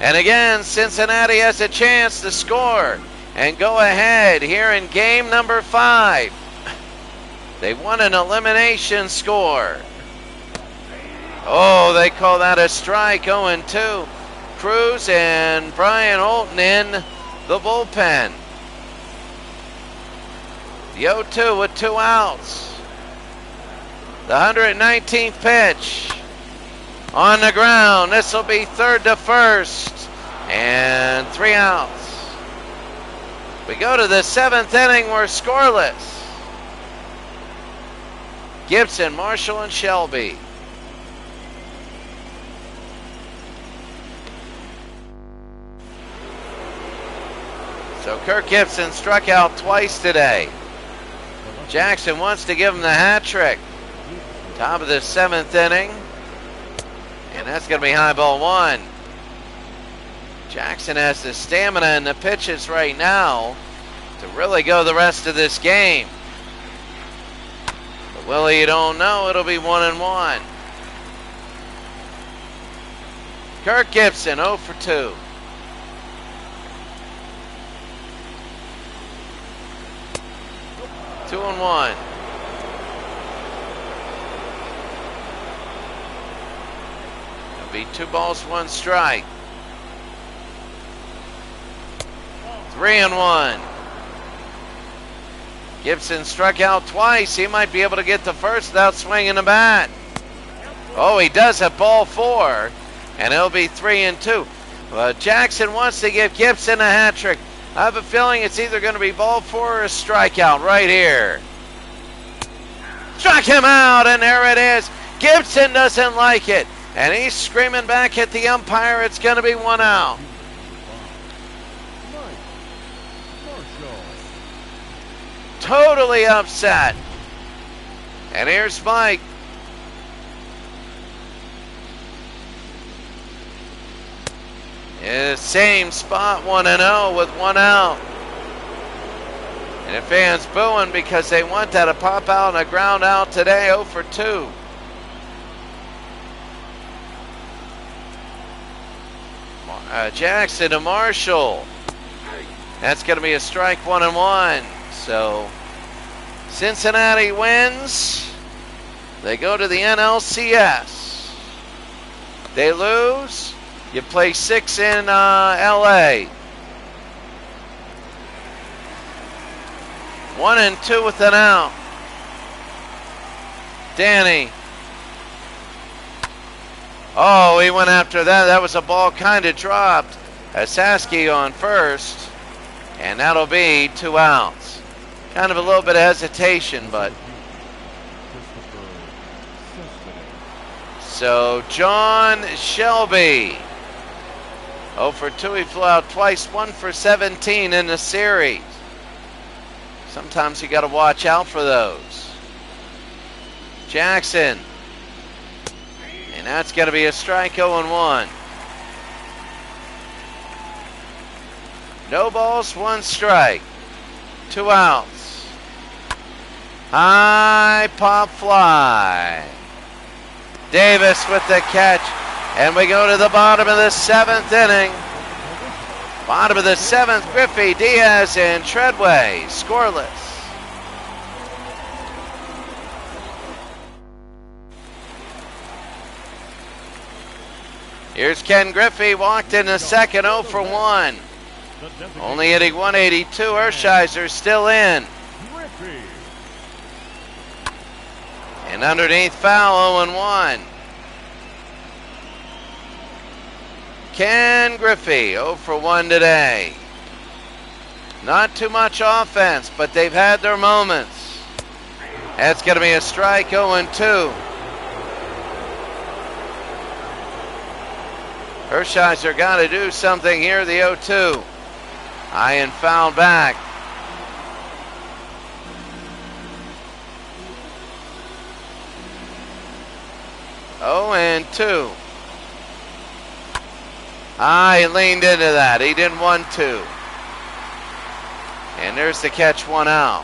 Speaker 1: And again, Cincinnati has a chance to score and go ahead here in game number 5. They won an elimination score. Oh, they call that a strike, 0-2. Cruz and Brian Holton in the bullpen. The 0-2 with 2 outs. The 119th pitch. On the ground, this will be third to first, and 3 outs. We go to the 7th inning, we're scoreless. Gibson, Marshall, and Shelby. So Kirk Gibson struck out twice today. Jackson wants to give him the hat trick. Top of the 7th inning. And that's going to be high ball 1. Jackson has the stamina and the pitches right now to really go the rest of this game. But Willie, you don't know. It'll be 1-1. Kirk Gibson, 0 for 2. Two and 1. Be 2 balls, 1 strike. 3-1. Gibson struck out twice. He might be able to get the first without swinging the bat. Oh, he does have ball 4, and it'll be 3-2. Jackson wants to give Gibson a hat trick. I have a feeling it's either going to be ball 4 or a strikeout right here. Struck him out, and there it is. Gibson doesn't like it. And he's screaming back at the umpire, it's going to be 1 out. Totally upset. And here's Mike. In the same spot, 1-0 with 1 out. And the fans booing because they want that to pop out and a ground out today, 0 for 2. Jackson to Marshall. That's going to be a strike, 1-1. So Cincinnati wins. They go to the NLCS. They lose. You play 6 in LA. 1-2 with an out. Danny. Oh, he went after that. That was a ball kind of dropped. Asaski on first. And that'll be 2 outs. Kind of a little bit of hesitation, but. So, John Shelby. 0 for 2. He flew out twice. 1 for 17 in the series. Sometimes you got to watch out for those. Jackson. And that's going to be a strike, 0-1. No balls, 1 strike. 2 outs. High pop fly. Davis with the catch. And we go to the bottom of the 7th inning. Bottom of the 7th, Griffey, Diaz, and Treadway scoreless. Here's Ken Griffey, walked in the second, 0 for 1.
Speaker 2: The designated
Speaker 1: Only hitting 182. Hershiser still in.
Speaker 2: Griffey.
Speaker 1: And underneath foul, 0-1. Ken Griffey, 0 for 1 today. Not too much offense, but they've had their moments. That's going to be a strike, 0-2. Hershiser got to do something here, the 0-2. High and foul back. Oh, and 2. He leaned into that. He didn't want to. And there's the catch, 1 out.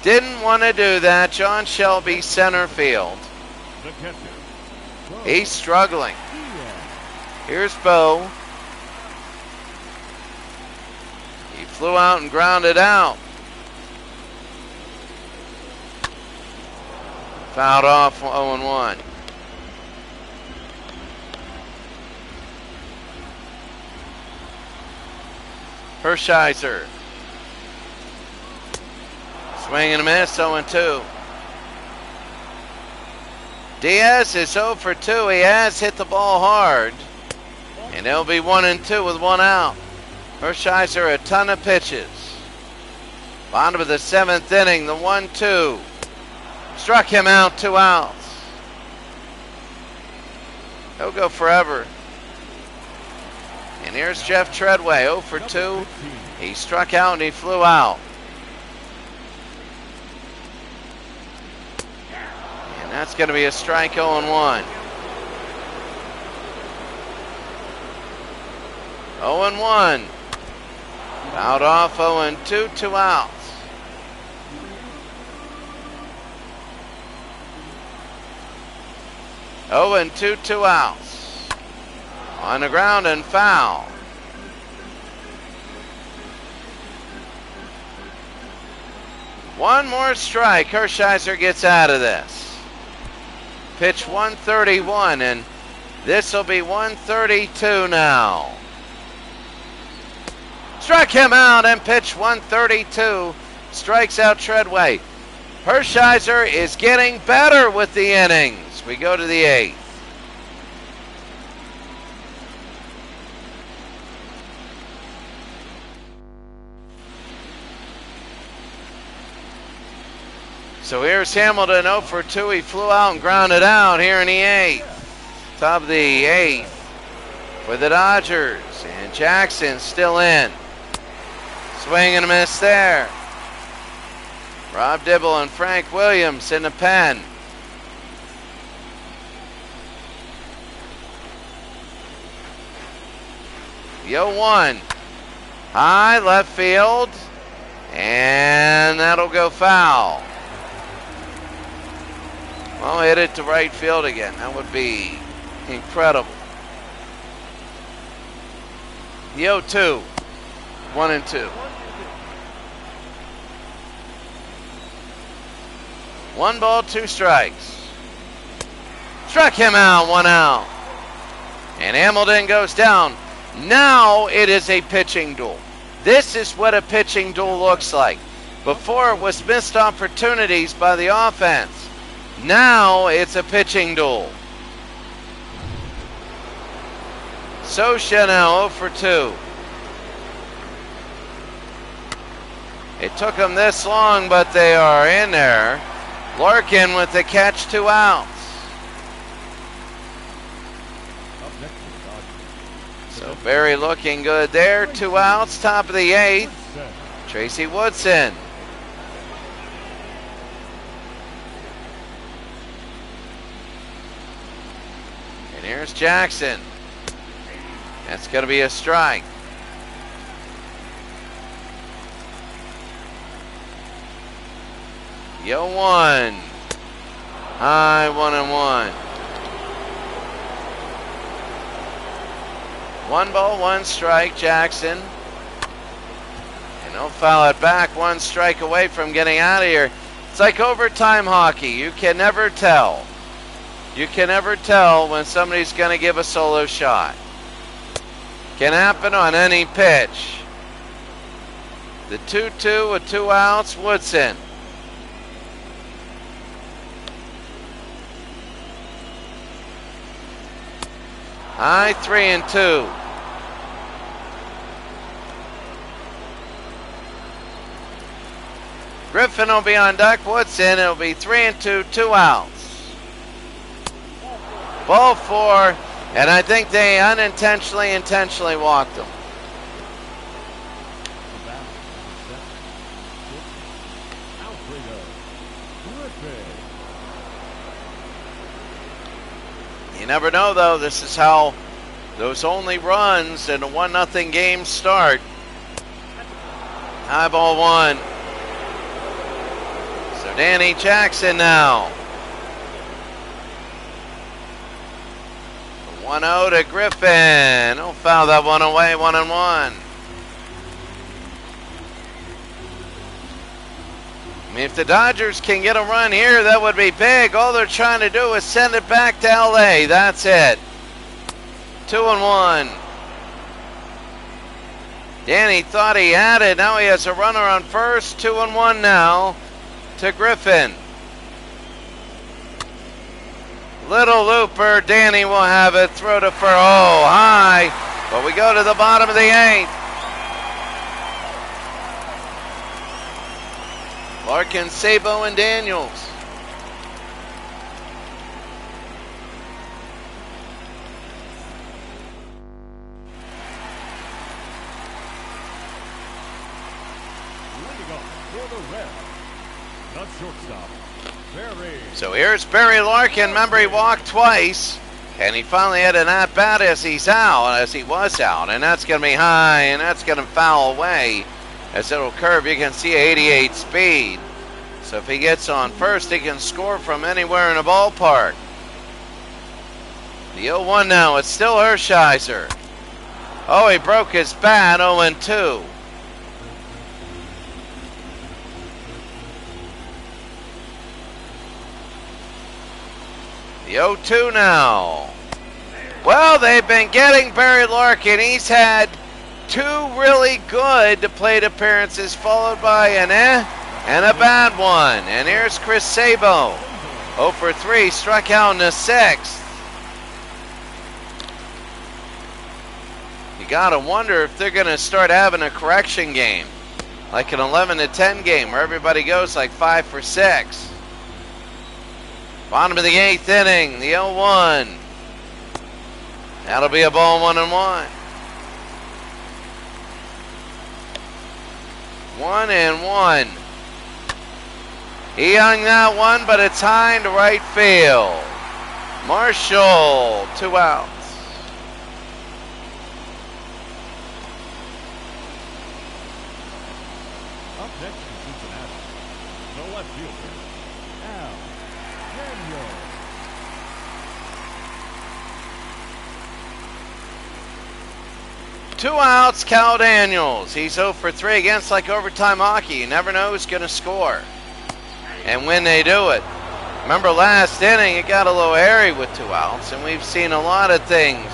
Speaker 1: Didn't want to do that. John Shelby, center field.
Speaker 2: The catcher.
Speaker 1: He's struggling.
Speaker 2: Diaz.
Speaker 1: Here's Bo. He flew out and grounded out. Fouled off, 0-1. Hershiser. Swing and a miss, 0-2. Diaz is 0 for 2. He has hit the ball hard. And it'll be 1-2 with 1 out. Hershiser, a ton of pitches. Bottom of the 7th inning, the 1-2. Struck him out, 2 outs. He'll go forever. And here's Jeff Treadway, 0 for 2. He struck out and he flew out. And that's going to be a strike, 0-1. 0-1. Fouled off, 0-2, 2 outs. Oh, and 2 outs. On the ground and foul. One more strike. Hershiser gets out of this. Pitch 131, and this will be 132 now. Struck him out and pitch 132. Strikes out Treadway. Hershiser is getting better with the innings. We go to the 8th. So here's Hamilton, 0 for 2. He flew out and grounded out here in the 8th. Top of the 8th for the Dodgers. And Jackson still in. Swing and a miss there. Rob Dibble and Frank Williams in the pen. The 0-1. High left field. And that'll go foul. Well, hit it to right field again. That would be incredible. The 0-2. 1-2. 1 ball, 2 strikes. Struck him out, 1 out. And Hamilton goes down. Now it is a pitching duel. This is what a pitching duel looks like. Before it was missed opportunities by the offense. Now it's a pitching duel. Sosha now 0 for 2. It took them this long, but they are in there. Larkin with the catch, 2 outs. So Barry looking good there, 2 outs, top of the 8th. Tracy Woodson. And here's Jackson. That's going to be a strike. The 0-1. High, 1-1. 1 ball, 1 strike, Jackson. And he'll foul it back, 1 strike away from getting out of here. It's like overtime hockey. You can never tell. You can never tell when somebody's going to give a solo shot. Can happen on any pitch. The 2-2 with 2 outs, Woodson. High 3-2. Griffin will be on deck. Woodson, it'll be 3-2, 2 outs. Ball 4, and I think they intentionally walked him. You never know, though. This is how those only runs in a 1-0 game start. High ball 1. So Danny Jackson now. 1-0 to Griffin. He'll foul that one away, 1-1. I mean, if the Dodgers can get a run here, that would be big. All they're trying to do is send it back to LA. That's it. 2-1. Danny thought he had it. Now he has a runner on first. 2-1 now to Griffin. Little looper. Danny will have it. Throw to first. Oh, high. But we go to the bottom of the 8th. Larkin, Sabo, and Daniels.
Speaker 2: Leading off for the Reds, the shortstop, Barry.
Speaker 1: So here's Barry Larkin. Remember, he walked twice, and he finally had an at-bat as he was out, and that's going to be high, and that's going to foul away. As it'll curve, you can see 88 speed. So if he gets on first, he can score from anywhere in the ballpark. The 0-1 now, it's still Hershiser. Oh, he broke his bat, 0-2. The 0-2 now. Well, they've been getting Barry Larkin. He's had 2 really good plate appearances, followed by an and a bad one. And here's Chris Sabo. 0 for 3, struck out in the 6th. You gotta wonder if they're gonna start having a correction game, like an 11-10 game, where everybody goes like 5 for 6. Bottom of the 8th inning, the 0-1. That'll be a ball, 1-1. 1-1. He hung that one, but it's high into right field. Marshall, 2 outs.
Speaker 2: Up next in Cincinnati, the left fielder, Al Daniel.
Speaker 1: Two outs, Cal Daniels. He's 0 for 3 against like overtime hockey. You never know who's going to score and when they do it. Remember last inning, it got a little hairy with 2 outs, and we've seen a lot of things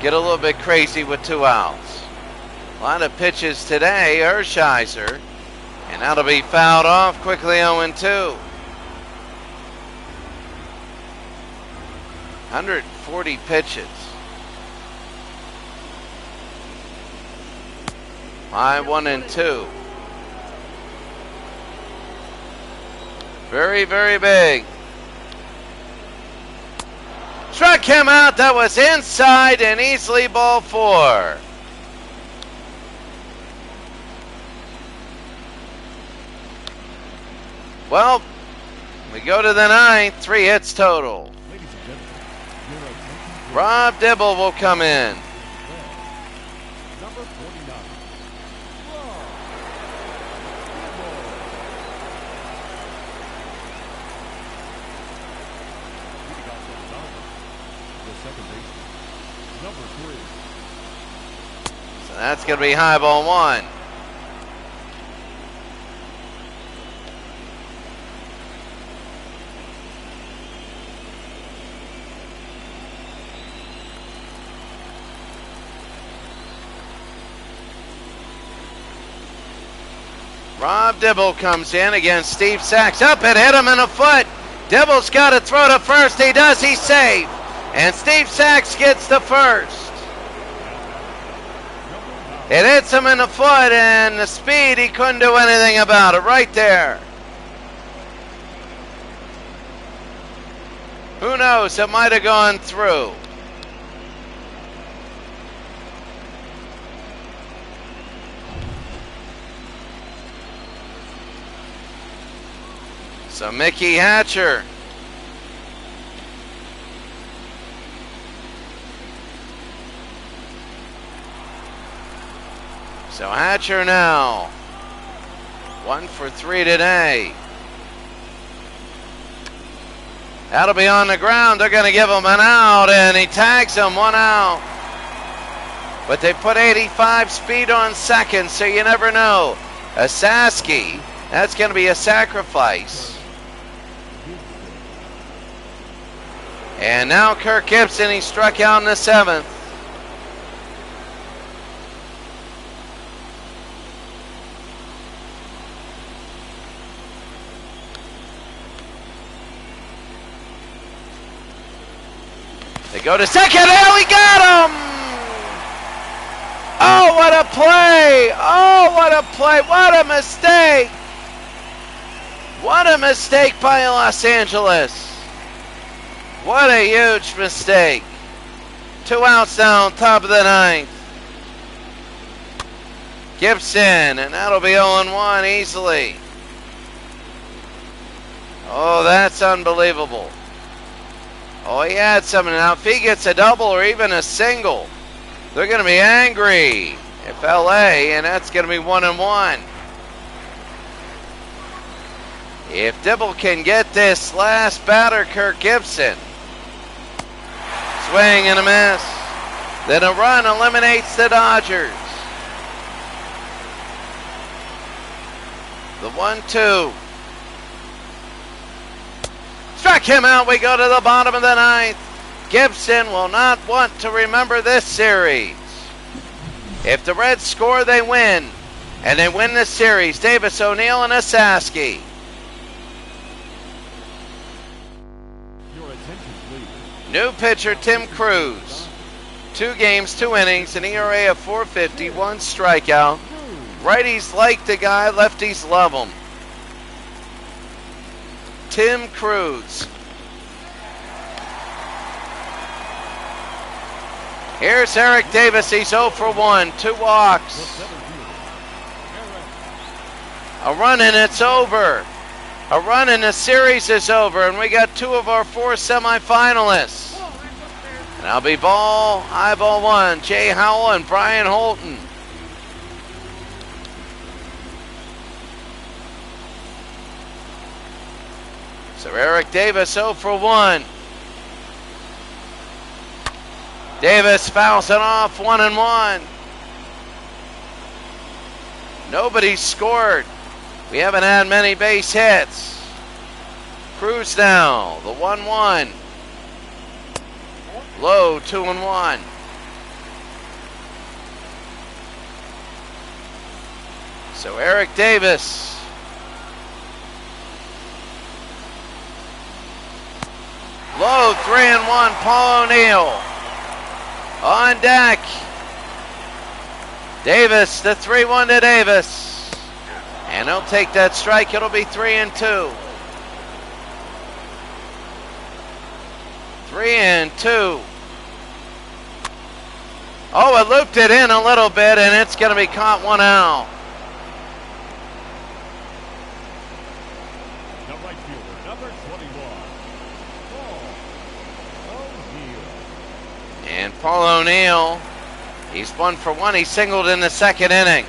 Speaker 1: get a little bit crazy with 2 outs. A lot of pitches today, Hershiser, and that'll be fouled off quickly, 0-2. 140 pitches. High 1-2. Very, very big. Struck him out. That was inside and easily ball 4. Well, we go to the 9th. 3 hits total.
Speaker 2: Ladies and gentlemen, your attention,
Speaker 1: Rob Dibble will come in.
Speaker 2: number 49. Rob Leading off for the Dodgers, the second baseman, number 3.
Speaker 1: So that's going to be high ball 1. Rob Dibble comes in against Steve Sachs. Up and hit him in the foot. Dibble's got to throw to first. He does. He's safe. And Steve Sachs gets the first. It hits him in the foot, and the speed, he couldn't do anything about it right there. Who knows? It might have gone through. So Mickey Hatcher. So Hatcher now. 1 for 3 today. That'll be on the ground. They're going to give him an out, and he tags him 1 out. But they put 85 speed on second, so you never know. Asaski, that's going to be a sacrifice. And now Kirk Gibson, he struck out in the 7th. They go to second. Oh, he got him! Oh, what a play! Oh, what a play! What a mistake! What a mistake by Los Angeles! What a huge mistake. 2 outs now on top of the 9th. Gibson, and that'll be 0-1 easily. Oh, that's unbelievable. Oh, he had something. Now, if he gets a double or even a single, they're going to be angry if LA, and that's going to be 1-1. If Dibble can get this last batter, Kirk Gibson, swing and a miss. Then a run eliminates the Dodgers. The 1-2. Struck him out. We go to the bottom of the 9th. Gibson will not want to remember this series. If the Reds score, they win. And they win the series. Davis, O'Neill, and Asaski. New pitcher Tim Cruz. 2 games, 2 innings, an ERA of 4.50, 1 strikeout. Righties like the guy, lefties love him. Tim Cruz. Here's Eric Davis. He's 0 for 1, 2 walks. A run and it's over. A run and the series is over, and we got 2 of our 4 semifinalists. And I'll be high ball 1, Jay Howell and Brian Holton. So Eric Davis 0 for 1. Davis fouls it off 1-1. Nobody's scored. We haven't had many base hits. Cruz now, the 1-1. Low 2-1. So Eric Davis. Low 3-1. Paul O'Neill on deck. Davis, the 3-1 to Davis. And he'll take that strike. It'll be 3-2. 3-2. Oh, it looped it in a little bit, and it's going to be caught 1 out.
Speaker 2: The right fielder, number 21, Paul O'Neill.
Speaker 1: And Paul O'Neill, he's 1 for 1. He singled in the 2nd inning.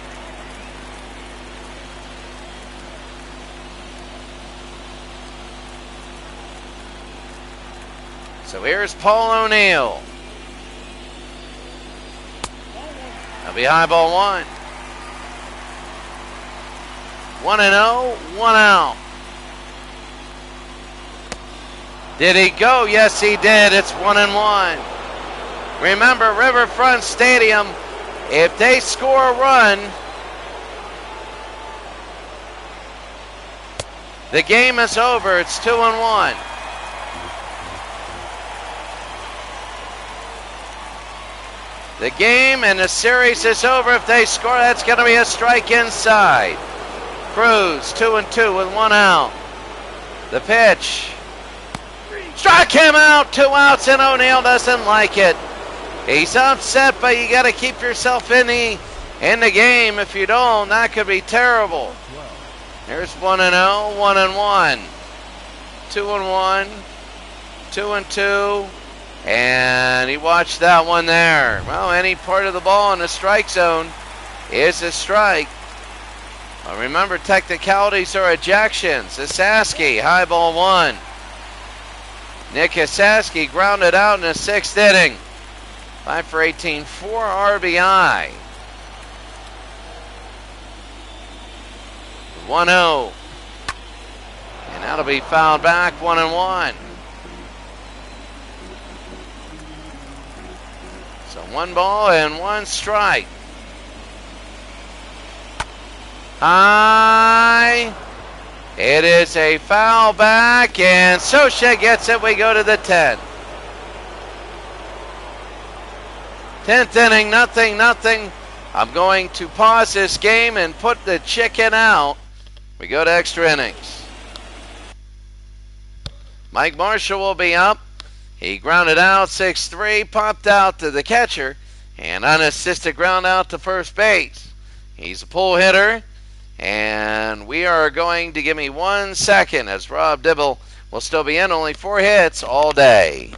Speaker 1: So here's Paul O'Neill. That'll be high ball 1. 1-0, 1 out. Did he go? Yes, he did. It's 1-1. Remember, Riverfront Stadium, if they score a run, The game is over. It's 2-1. The game and the series is over. If they score, that's going to be a strike inside. Cruz 2-2 with 1 out. The pitch. Struck him out. 2 outs, and O'Neill doesn't like it. He's upset, but you got to keep yourself in the game. If you don't, that could be terrible. Here's 1-0, 1-1, 2-1, 2-2, and he watched that one there. Well, any part of the ball in the strike zone is a strike. Well, remember, technicalities are ejections. Asaski, high ball 1. Nick Asaski grounded out in the 6th inning. 5 for 18, 4 RBI. 1-0. And that'll be fouled back, 1-1. So 1 ball and 1 strike. High. It is a foul back, and Socha gets it. We go to the 10th. 10th inning, 0-0. I'm going to pause this game and put the chicken out. We go to extra innings. Mike Marshall will be up. He grounded out 6-3, popped out to the catcher, and unassisted ground out to first base. He's a pull hitter, and we are going to give me 1 second as Rob Dibble will still be in. Only 4 hits all day.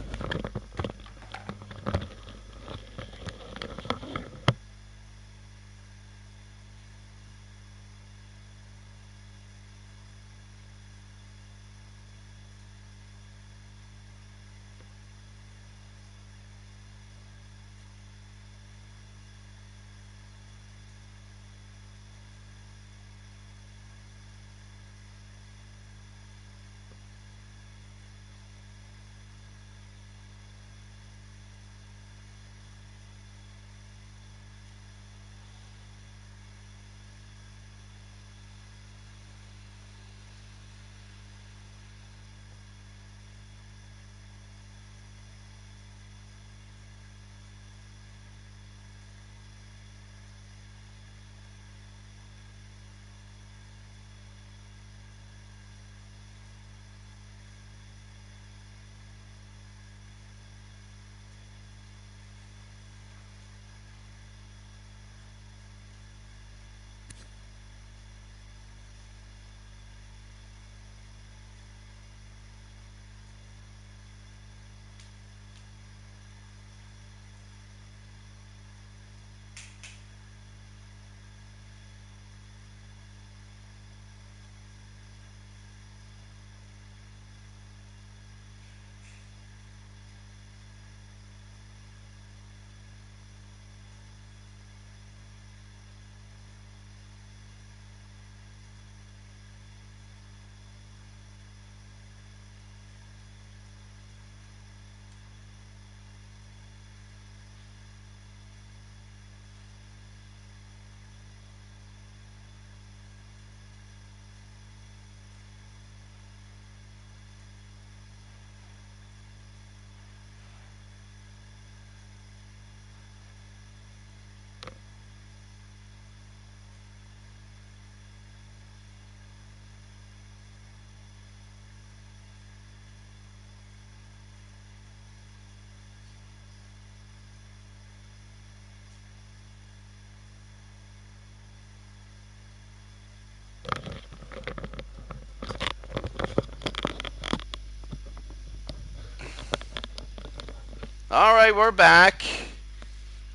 Speaker 1: All right, we're back.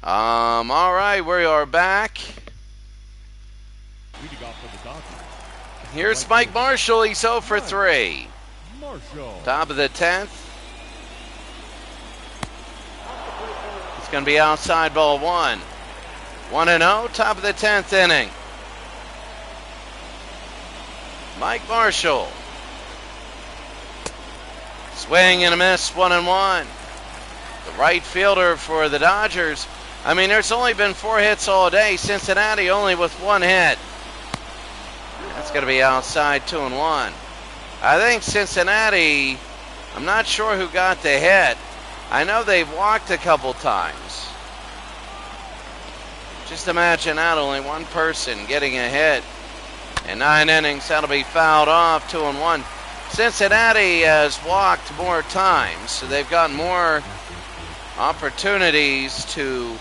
Speaker 1: All right, we are back. Here's Mike Marshall. He's 0 for 3. Top of the 10th. It's going to be outside ball 1. 1-0, top of the 10th inning. Mike Marshall. Swing and a miss, 1-1. The right fielder for the Dodgers. I mean, there's only been 4 hits all day. Cincinnati only with 1 hit. That's going to be outside, 2-1. I think Cincinnati, I'm not sure who got the hit. I know they've walked a couple times. Just imagine that, only one person getting a hit. In 9 innings, that'll be fouled off, 2-1. Cincinnati has walked more times, so they've got more opportunities to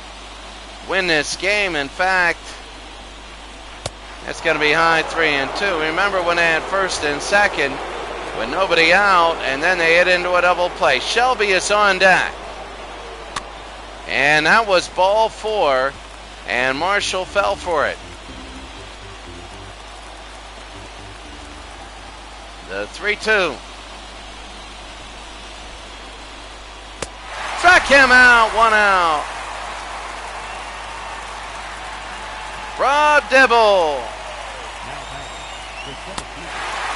Speaker 1: win this game. In fact, it's going to be high 3-2. Remember when they had first and second with nobody out, and then they hit into a double play. Shelby is on deck. And that was ball 4, and Marshall fell for it. The 3-2. Struck him out, 1 out. Rob Dibble.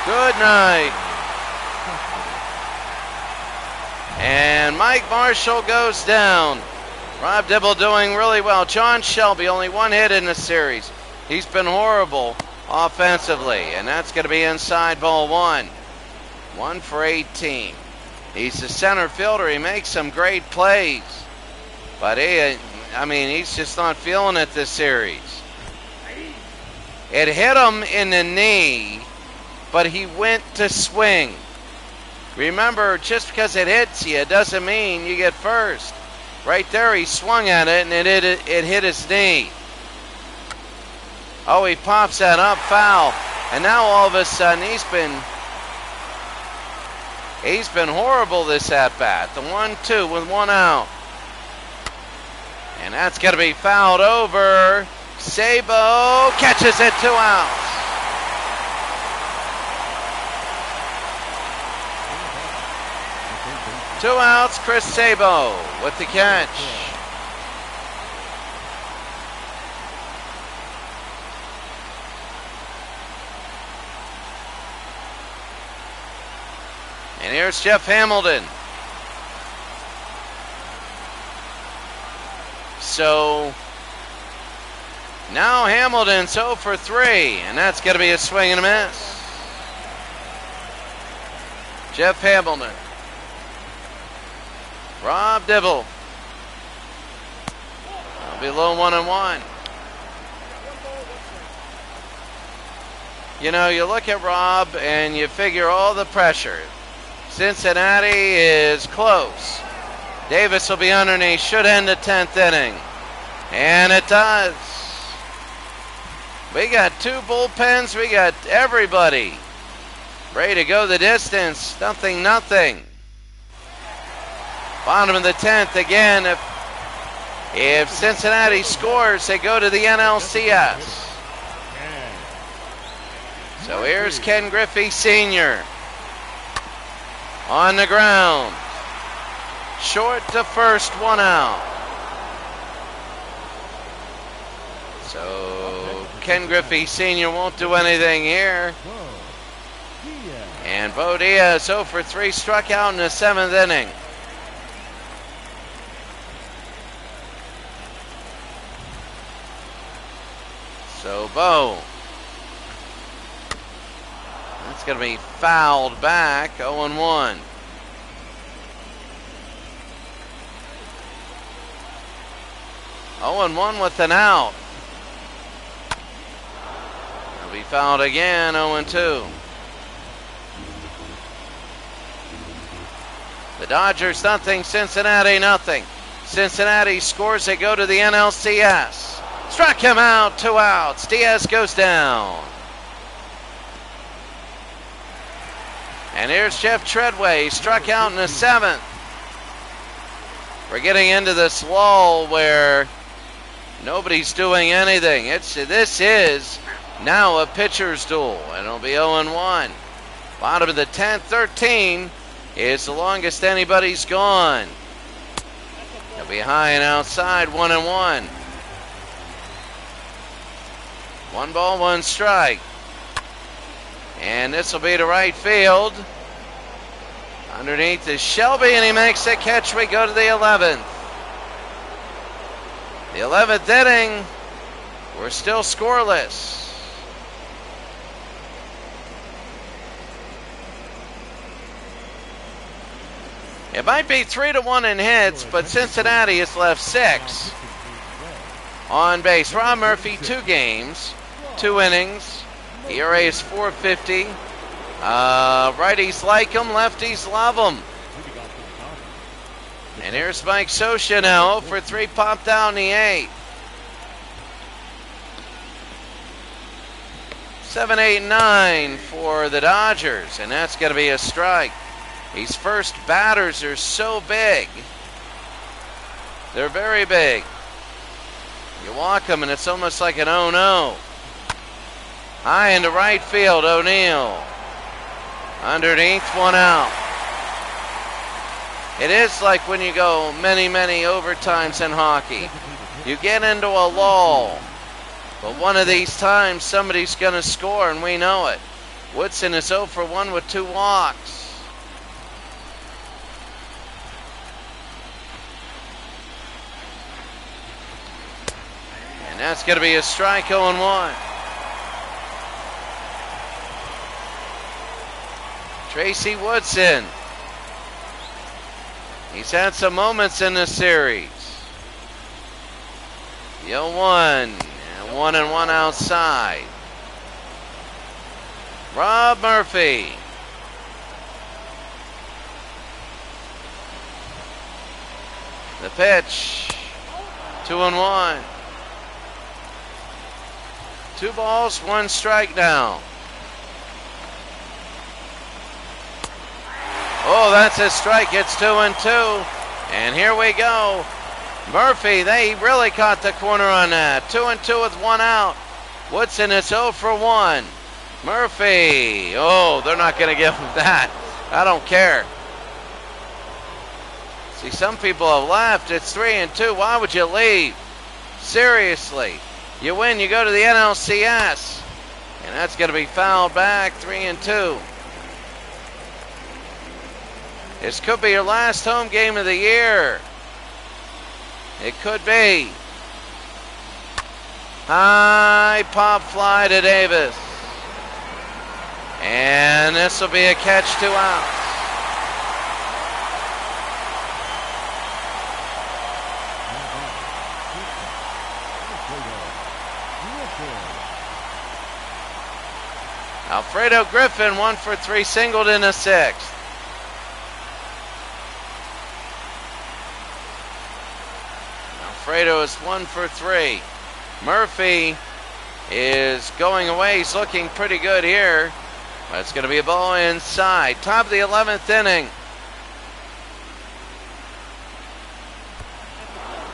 Speaker 1: Good night. And Mike Marshall goes down. Rob Dibble doing really well. John Shelby, only 1 hit in the series. He's been horrible offensively, and that's going to be inside ball 1. 1 for 18. He's the center fielder. He makes some great plays, but he's just not feeling it this series. It hit him in the knee, but he went to swing. Remember, just because it hits you doesn't mean you get first. Right there, he swung at it, and it hit his knee. Oh, he pops that up, foul. And now all of a sudden, he's been horrible this at-bat. The 1-2 with 1 out. And that's going to be fouled over. Sabo catches it, 2 outs. Two outs, Chris Sabo with the catch. And here's Jeff Hamilton. So now Hamilton's 0 for 3, and that's going to be a swing and a miss. Jeff Hamilton. Rob Dibble. That'll be low 1-1. You know, you look at Rob and you figure all the pressure. Cincinnati is close. Davis will be underneath. Should end the 10th inning. And it does. We got 2 bullpens. We got everybody ready to go the distance. Nothing. Bottom of the 10th again. If Cincinnati scores, they go to the NLCS. So here's Ken Griffey Sr. on the ground. Short to first, 1 out. So Ken Griffey Sr. won't do anything here. And Bo Diaz, 0 for 3, struck out in the 7th inning. So Bo, that's going to be fouled back, 0-1. Oh, and 1 with an out. It'll be fouled again, 0-2. The Dodgers nothing, Cincinnati nothing. Cincinnati scores, they go to the NLCS. Struck him out, 2 outs. Diaz goes down. And here's Jeff Treadway. He struck out in the 7th. We're getting into this lull where nobody's doing anything. This is now a pitcher's duel, and it'll be 0-1. Bottom of the 10th, 13 is the longest anybody's gone. They'll be high and outside, 1-1. 1 ball, 1 strike. And this will be to right field. Underneath is Shelby, and he makes the catch. We go to the 11th. The 11th inning, we're still scoreless. It might be 3-1 in hits, but Cincinnati has left 6 on base. Rob Murphy, 2 games, 2 innings. ERA is 4.50. Righties like him, lefties love him. And here's Mike Scioscia now, 0-for-3, popped out in the 8th. 7, 8, 9 for the Dodgers, and that's going to be a strike. These first batters are so big. They're very big. You walk them, and it's almost like an 0-0. High into right field, O'Neill. Underneath, 1 out. It is like when you go many, many overtimes in hockey. You get into a lull. But one of these times, somebody's going to score, and we know it. Woodson is 0-for-1 with 2 walks. And that's going to be a strike, 0-1. Tracy Woodson. He's had some moments in this series. The 0-1. 1-1 outside. Rob Murphy. The pitch. 2-1. 2 balls, 1 strike now. Oh, that's a strike. It's 2-2. And here we go. Murphy, they really caught the corner on that. 2-2 with 1 out. Woodson is 0-for-1. Murphy. Oh, they're not going to give him that. I don't care. See, some people have left. It's 3-2. Why would you leave? Seriously. You win, you go to the NLCS. And that's going to be fouled back. 3-2. This could be your last home game of the year. It could be. High pop fly to Davis. And this will be a catch, 2 outs. Alfredo Griffin, 1-for-3, singled in the 6th. Alfredo is 1-for-3. Murphy is going away. He's looking pretty good here. But it's going to be a ball inside. Top of the 11th inning.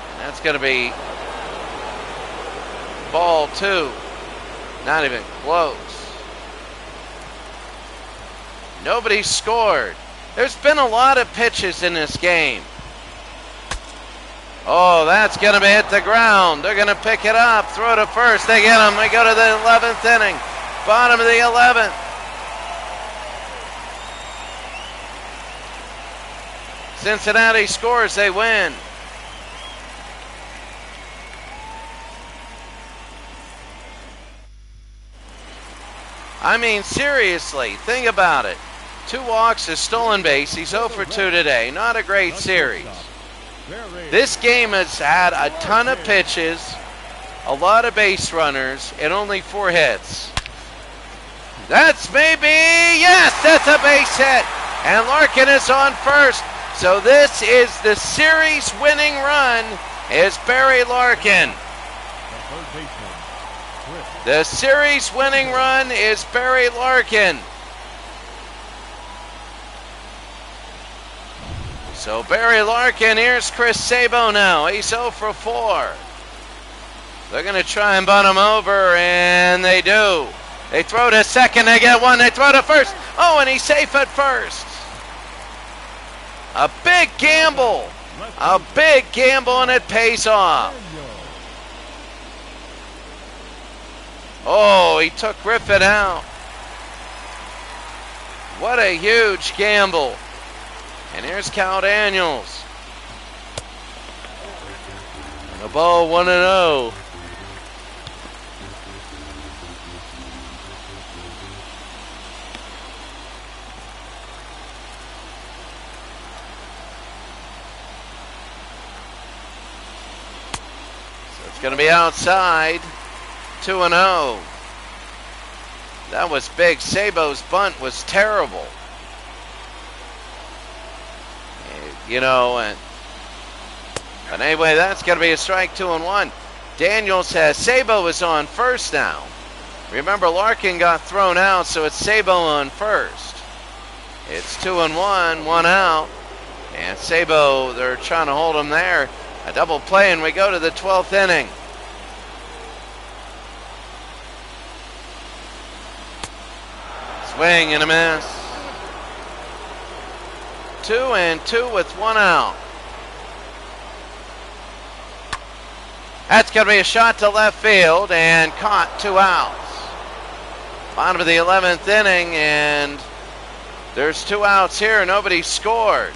Speaker 1: And that's going to be ball 2. Not even close. Nobody scored. There's been a lot of pitches in this game. Oh, that's going to hit the ground. They're going to pick it up, throw to first. They get him. They go to the 11th inning. Bottom of the 11th. Cincinnati scores. They win. I mean, seriously, think about it. 2 walks, a stolen base. He's 0-for-2 today. Not a great series. This game has had a ton of pitches, a lot of base runners, and only 4 hits. That's maybe, yes, that's a base hit. And Larkin is on first. So this is the series winning run is Barry Larkin. The series winning run is Barry Larkin. So Barry Larkin, here's Chris Sabo now. He's 0-for-4. They're going to try and bunt him over, and they do. They throw to second, they get 1, they throw to first. Oh, and he's safe at first. A big gamble. A big gamble, and it pays off. Oh, he took Griffin out. What a huge gamble. And here's Cal Daniels. The ball 1-0. going to be outside. 2-0. That was big. Sabo's bunt was terrible. You know, but anyway, that's going to be a strike. 2-1. Daniels has Sabo is on first now. Remember, Larkin got thrown out, so it's Sabo on first. It's 2-1, 1 out. And Sabo, they're trying to hold him there. A double play, and we go to the 12th inning. Swing and a miss. 2-2 with 1 out. That's going to be a shot to left field and caught. 2 outs. Bottom of the 11th inning, and there's 2 outs here. Nobody scored.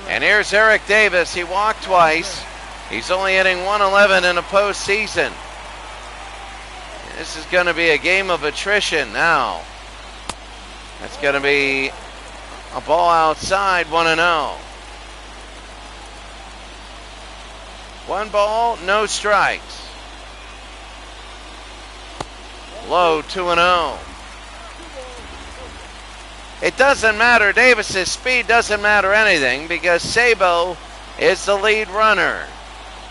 Speaker 1: And here's Eric Davis. He walked twice. He's only hitting 111 in a postseason. This is going to be a game of attrition now. That's going to be a ball outside. 1-0. 1 ball, no strikes. Low. 2-0. It doesn't matter. Davis's speed doesn't matter anything because Sabo is the lead runner.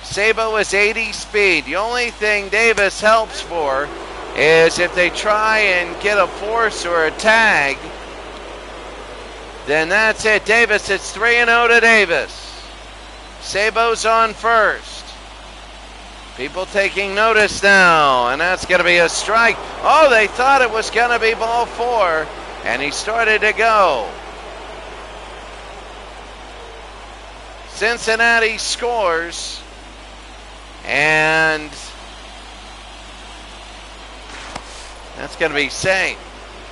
Speaker 1: Sabo is 80 speed. The only thing Davis helps for is if they try and get a force or a tag, then that's it. Davis, it's 3-0 to Davis. Sabo's on first. People taking notice now, and that's going to be a strike. Oh, they thought it was going to be ball 4, and he started to go. Cincinnati scores, and that's going to be safe.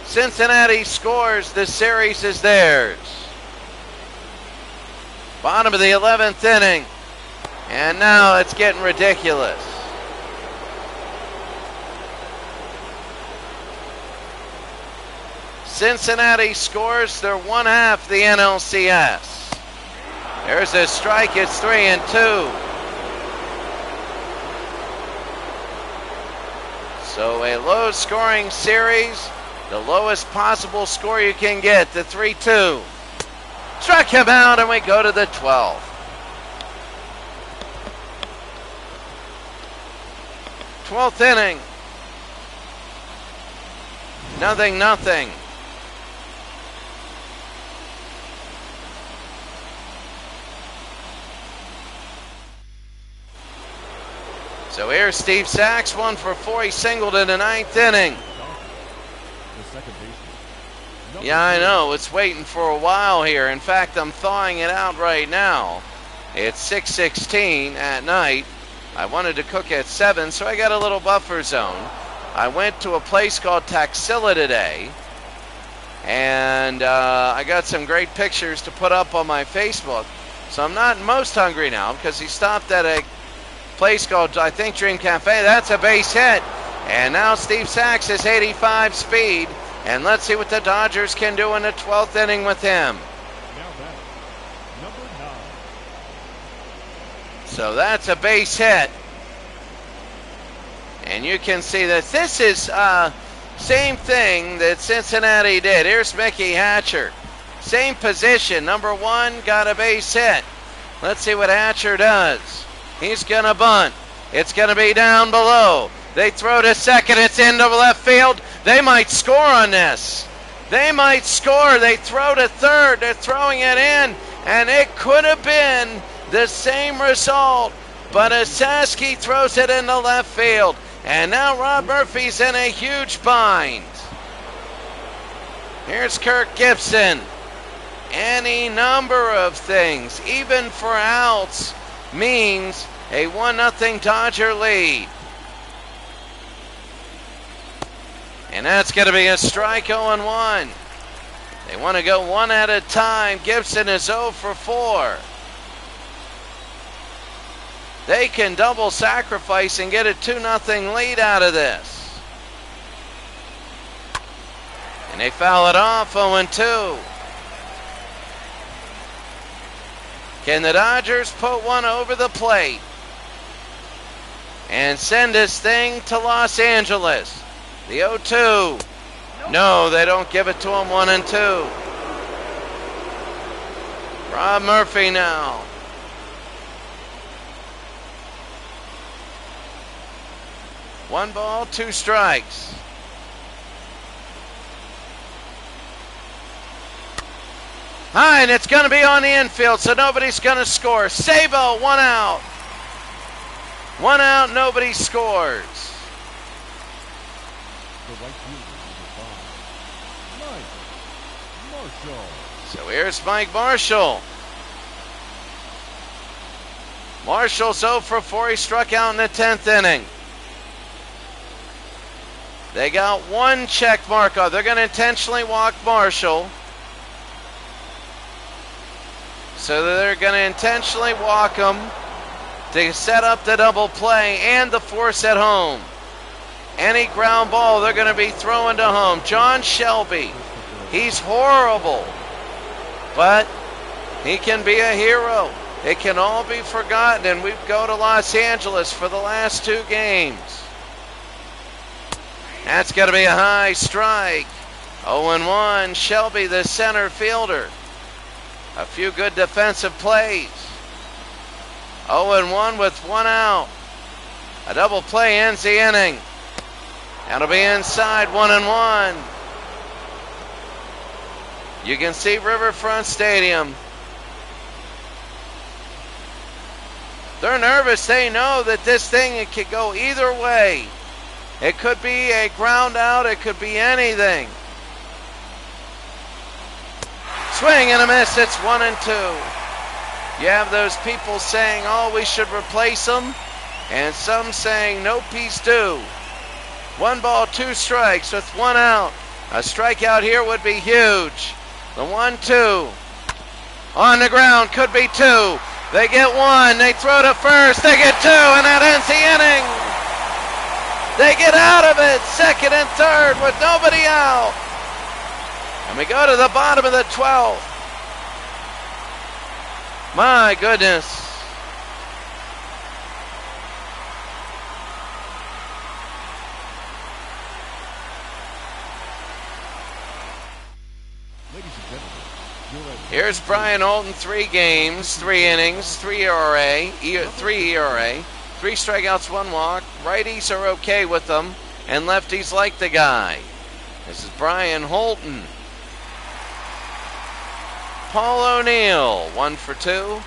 Speaker 1: Cincinnati scores, the series is theirs. Bottom of the 11th inning, and now it's getting ridiculous. Cincinnati scores, they're 1/2 the NLCS. There's a strike, it's 3-2. So a low scoring series, the lowest possible score you can get, the 3-2. Struck him out, and we go to the 12th. Twelfth inning. 0-0. So here's Steve Sachs, 1 for 4. He singled in the 9th inning. Yeah, I know. It's waiting for a while here. In fact, I'm thawing it out right now. It's 6:16 at night. I wanted to cook at 7, so I got a little buffer zone. I went to a place called Taxila today, and I got some great pictures to put up on my Facebook. So I'm not most hungry now because he stopped at a place called, I think, Dream Cafe. That's a base hit. And now Steve Sachs is 85 speed. And let's see what the Dodgers can do in the 12th inning with him.
Speaker 2: Number 9.
Speaker 1: So that's a base hit. And you can see that this is same thing that Cincinnati did. Here's Mickey Hatcher. Same position. Number 1 got a base hit. Let's see what Hatcher does. He's going to bunt. It's going to be down below. They throw to second. It's into left field. They might score on this. They might score. They throw to third. They're throwing it in. And it could have been the same result. But Asaski throws it into left field. And now Rob Murphy's in a huge bind. Here's Kirk Gibson. Any number of things, even for outs, means a 1-0 Dodger lead. And that's going to be a strike. 0-1. They want to go one at a time. Gibson is 0 for 4. They can double sacrifice and get a 2-0 lead out of this. And they foul it off. 0-2. Can the Dodgers put one over the plate and send this thing to Los Angeles? The 0-2. No, they don't give it to him. 1-2. Rob Murphy now. One ball, 2 strikes. High, and it's going to be on the infield, so nobody's going to score. Sabo, 1 out. 1 out, nobody scores.
Speaker 2: The right fielder, number 5, Mike Marshall.
Speaker 1: So here's Mike Marshall. Marshall's 0 for 4. He struck out in the 10th inning. They got 1 check mark off. They're going to intentionally walk Marshall. So they're going to intentionally walk him to set up the double play and the force at home. Any ground ball they're going to be throwing to home. John Shelby, he's horrible, but he can be a hero. It can all be forgotten, and we go to Los Angeles for the last 2 games. That's going to be a high strike. 0-1, Shelby, the center fielder. A few good defensive plays. 0-1 with 1 out. A double play ends the inning. That'll be inside. 1-1. You can see Riverfront Stadium. They're nervous. They know that this thing, it could go either way. It could be a ground out. It could be anything. Swing and a miss. It's 1-2. You have those people saying, oh, we should replace them, and some saying, no, please do. 1 ball, 2 strikes with 1 out. A strikeout here would be huge. The 1-2. On the ground, could be 2. They get 1. They throw to first. They get 2, and that ends the inning. They get out of it, 2nd and 3rd with nobody out. And we go to the bottom of the 12th. My goodness.
Speaker 2: Ladies and gentlemen, you're at
Speaker 1: Here's Brian Holton, 3 games, 3 innings, 3 ERA, 3 ERA, 3 strikeouts, 1 walk. Righties are okay with them, and lefties like the guy. This is Brian Holton. Paul O'Neill, 1 for 2.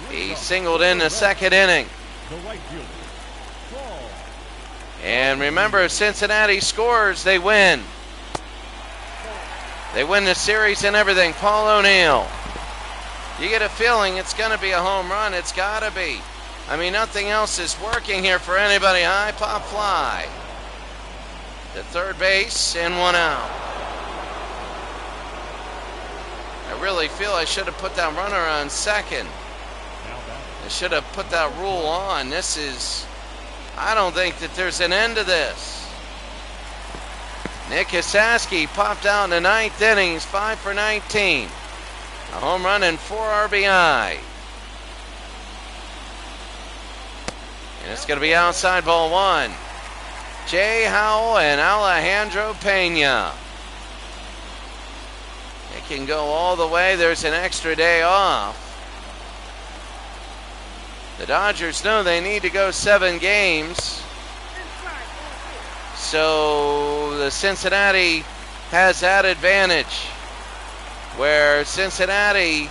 Speaker 1: He singled in the 2nd inning.
Speaker 2: the right fielder, Paul.
Speaker 1: And remember, if Cincinnati scores, they win. They win the series and everything. Paul O'Neill. You get a feeling it's going to be a home run. It's got to be. I mean, nothing else is working here for anybody. High pop fly to third base and 1 out. I really feel I should have put that runner on second. I should have put that rule on. This is, I don't think that there's an end to this. Nick Hasaski popped out in the 9th inning. He's 5 for 19. A home run and 4 RBI. And it's going to be outside ball 1. Jay Howell and Alejandro Pena. It can go all the way. There's an extra day off. The Dodgers know they need to go 7 games. So the Cincinnati has that advantage where Cincinnati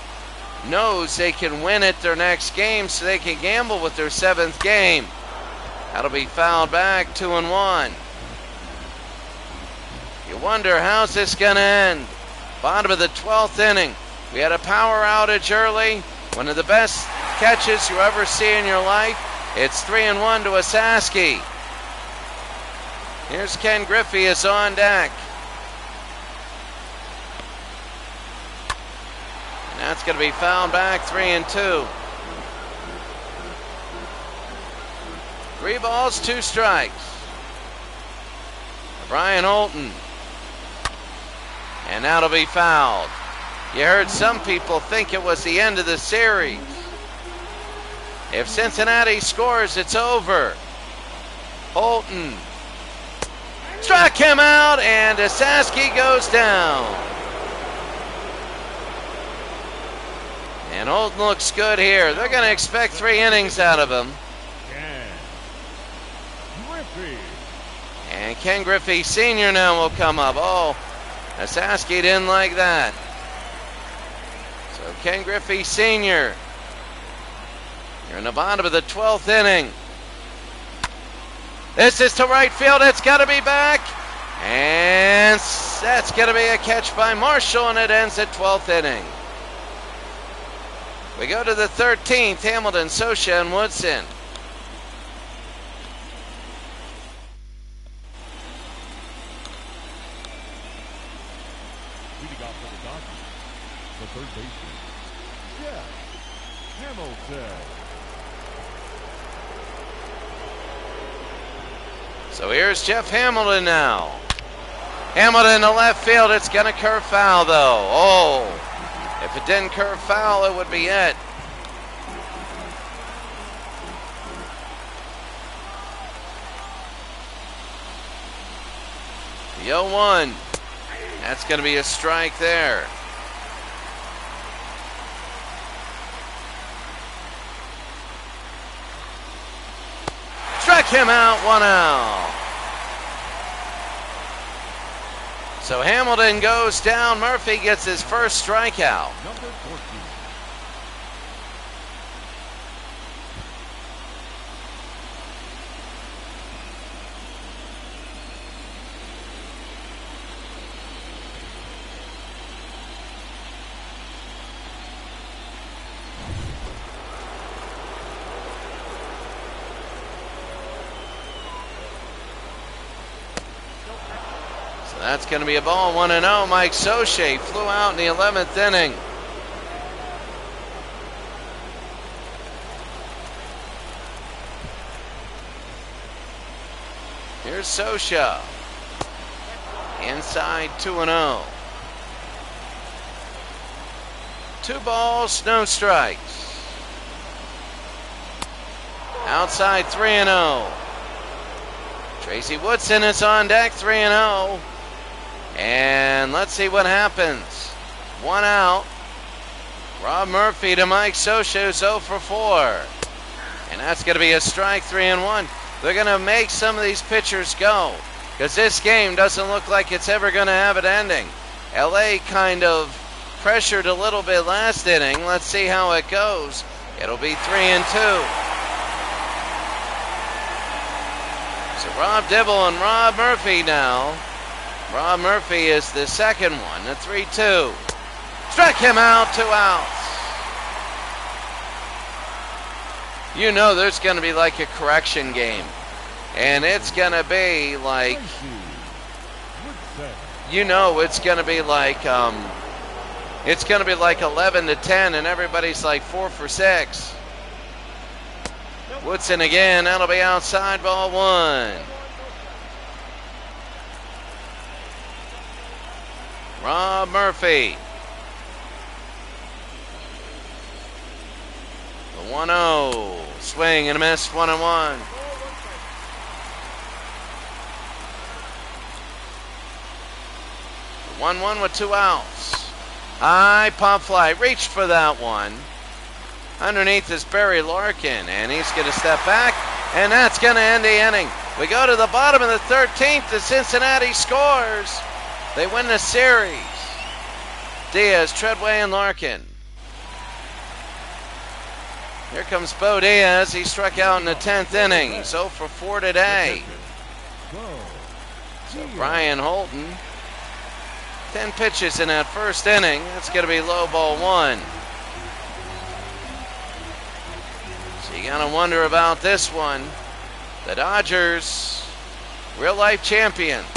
Speaker 1: knows they can win at their next game, so they can gamble with their 7th game. That'll be fouled back, 2-1. You wonder, how's this going to end? Bottom of the 12th inning. We had a power outage early. One of the best catches you ever see in your life. It's 3-1 to Hasaski. Here's Ken Griffey is on deck. And that's going to be fouled back, 3-2. 3 balls, 2 strikes. Brian Holton. And that'll be fouled. You heard some people think it was the end of the series. If Cincinnati scores, it's over. Holton struck him out, and Diaz goes down. And Holton looks good here. They're going to expect 3 innings out of him. And Ken Griffey Sr. now will come up. Oh, Diaz didn't like that. So Ken Griffey Sr. You're in the bottom of the 12th inning. This is to right field. It's got to be back. And that's going to be a catch by Marshall, and it ends the 12th inning. We go to the 13th, Hamilton, Scioscia, and Woodson.
Speaker 2: Leading off for the Dodgers, the third baseman, Jeff Hamilton.
Speaker 1: So here's Jeff Hamilton now. Hamilton to left field. It's going to curve foul, though. Oh, if it didn't curve foul, it would be it. The 0-1. That's going to be a strike there. Struck him out, 1 out. So Hamilton goes down. Murphy gets his first strikeout.
Speaker 2: Number 14.
Speaker 1: That's going to be a ball, 1-0. Mike Scioscia flew out in the 11th inning. Here's Scioscia. Inside 2-0. 2 balls, no strikes. Outside 3-0. Tracy Woodson is on deck, 3-0. And let's see what happens. 1 out. Rob Murphy to Mike Scioscia, 0 for 4. And that's going to be a strike, 3-1. They're going to make some of these pitchers go, because this game doesn't look like it's ever going to have an ending. LA kind of pressured a little bit last inning. Let's see how it goes. It'll be 3-2. So Rob Dibble and Rob Murphy now. Rob Murphy is the second one, the 3-2. Struck him out, 2 outs. You know there's going to be like a correction game. And it's going to be like, you know, it's going to be like 11-10, and everybody's like 4 for 6. Woodson again, that'll be outside, ball 1. Rob Murphy. The 1-0. Swing and a miss, 1-1. The 1-1 with 2 outs. High pop fly. Reached for that one. Underneath is Barry Larkin, and he's going to step back, and that's going to end the inning. We go to the bottom of the 13th. The Cincinnati scores. They win the series. Diaz, Treadway, and Larkin. Here comes Bo Diaz. He struck out in the 10th inning. He's 0 for 4 today. So Brian Holton, 10 pitches in that first inning. That's going to be low, ball 1. So you got to wonder about this one. The Dodgers, real-life champions.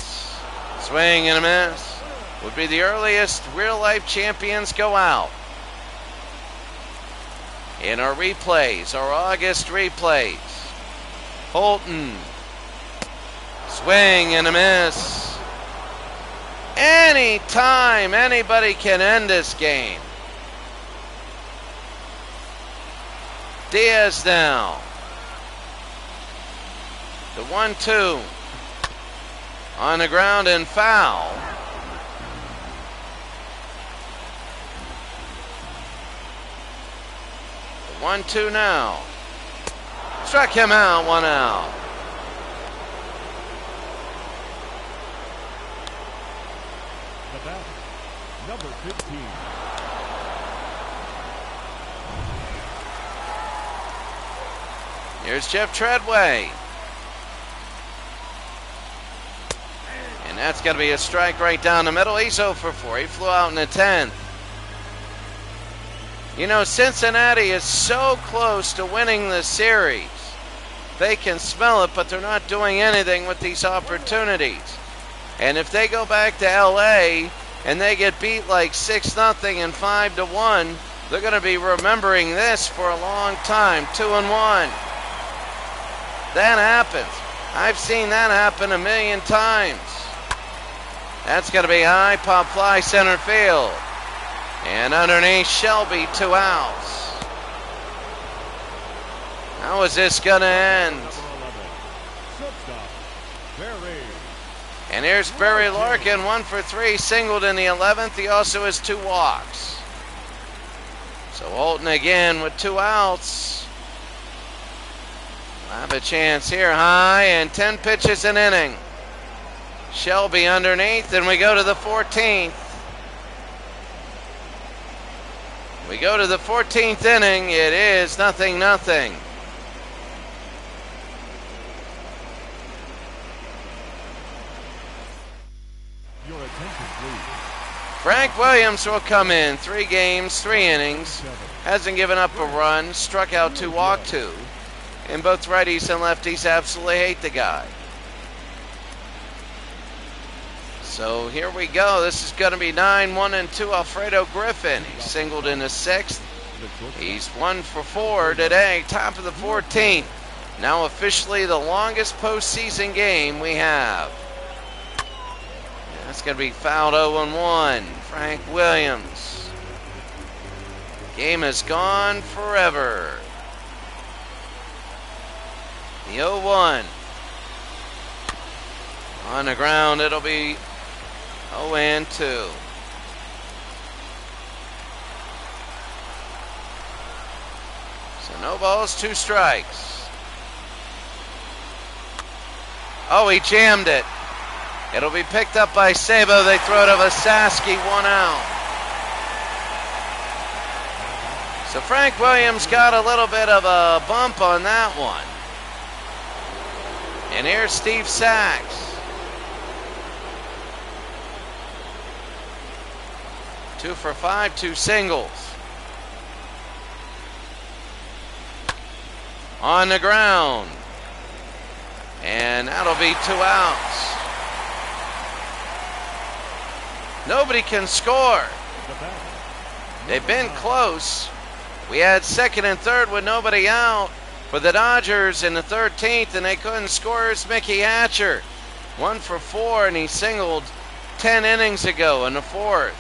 Speaker 1: Swing and a miss. Would be the earliest real-life champions go out. In our replays, our August replays. Holton. Swing and a miss. Anytime anybody can end this game. Diaz now. The 1-2. On the ground and foul. The 1-2 now. Struck him out, 1 out.
Speaker 2: The batter, number 15.
Speaker 1: Here's Jeff Treadway. And that's going to be a strike right down the middle. He's 0 for 4. He flew out in the 10th. You know, Cincinnati is so close to winning the series. They can smell it, but they're not doing anything with these opportunities. And if they go back to L.A. and they get beat like 6-0 and 5-1, they're going to be remembering this for a long time. 2-1. That happens. I've seen that happen a million times. That's going to be high, pop fly, center field. And underneath Shelby, 2 outs. How is this going to end? And here's Barry Larkin, 1 for 3, singled in the 11th. He also has 2 walks. So Holton again with 2 outs. We'll have a chance here, high, and 10 pitches an inning. Shelby underneath, and we go to the 14th. We go to the 14th inning. It is 0-0.
Speaker 2: Your attention, please.
Speaker 1: Frank Williams will come in. 3 games, 3 innings. Hasn't given up a run. Struck out 2, walked 2. And both righties and lefties absolutely hate the guy. So here we go. This is going to be 9-1-2. Alfredo Griffin. He singled in the 6th. He's 1 for 4 today. Top of the 14th. Now officially the longest postseason game we have. That's going to be fouled 0-1. Frank Williams. Game is gone forever. The 0-1. On the ground, it'll be 0-2. So no balls, 2 strikes. Oh, he jammed it. It'll be picked up by Sabo. They throw it to Vasaski, 1 out. So Frank Williams got a little bit of a bump on that one. And here's Steve Sachs. 2 for 5, 2 singles. On the ground. And that'll be 2 outs. Nobody can score. They've been close. We had 2nd and 3rd with nobody out for the Dodgers in the 13th, and they couldn't score. It's Mickey Hatcher. 1 for 4, and he singled 10 innings ago in the 4th.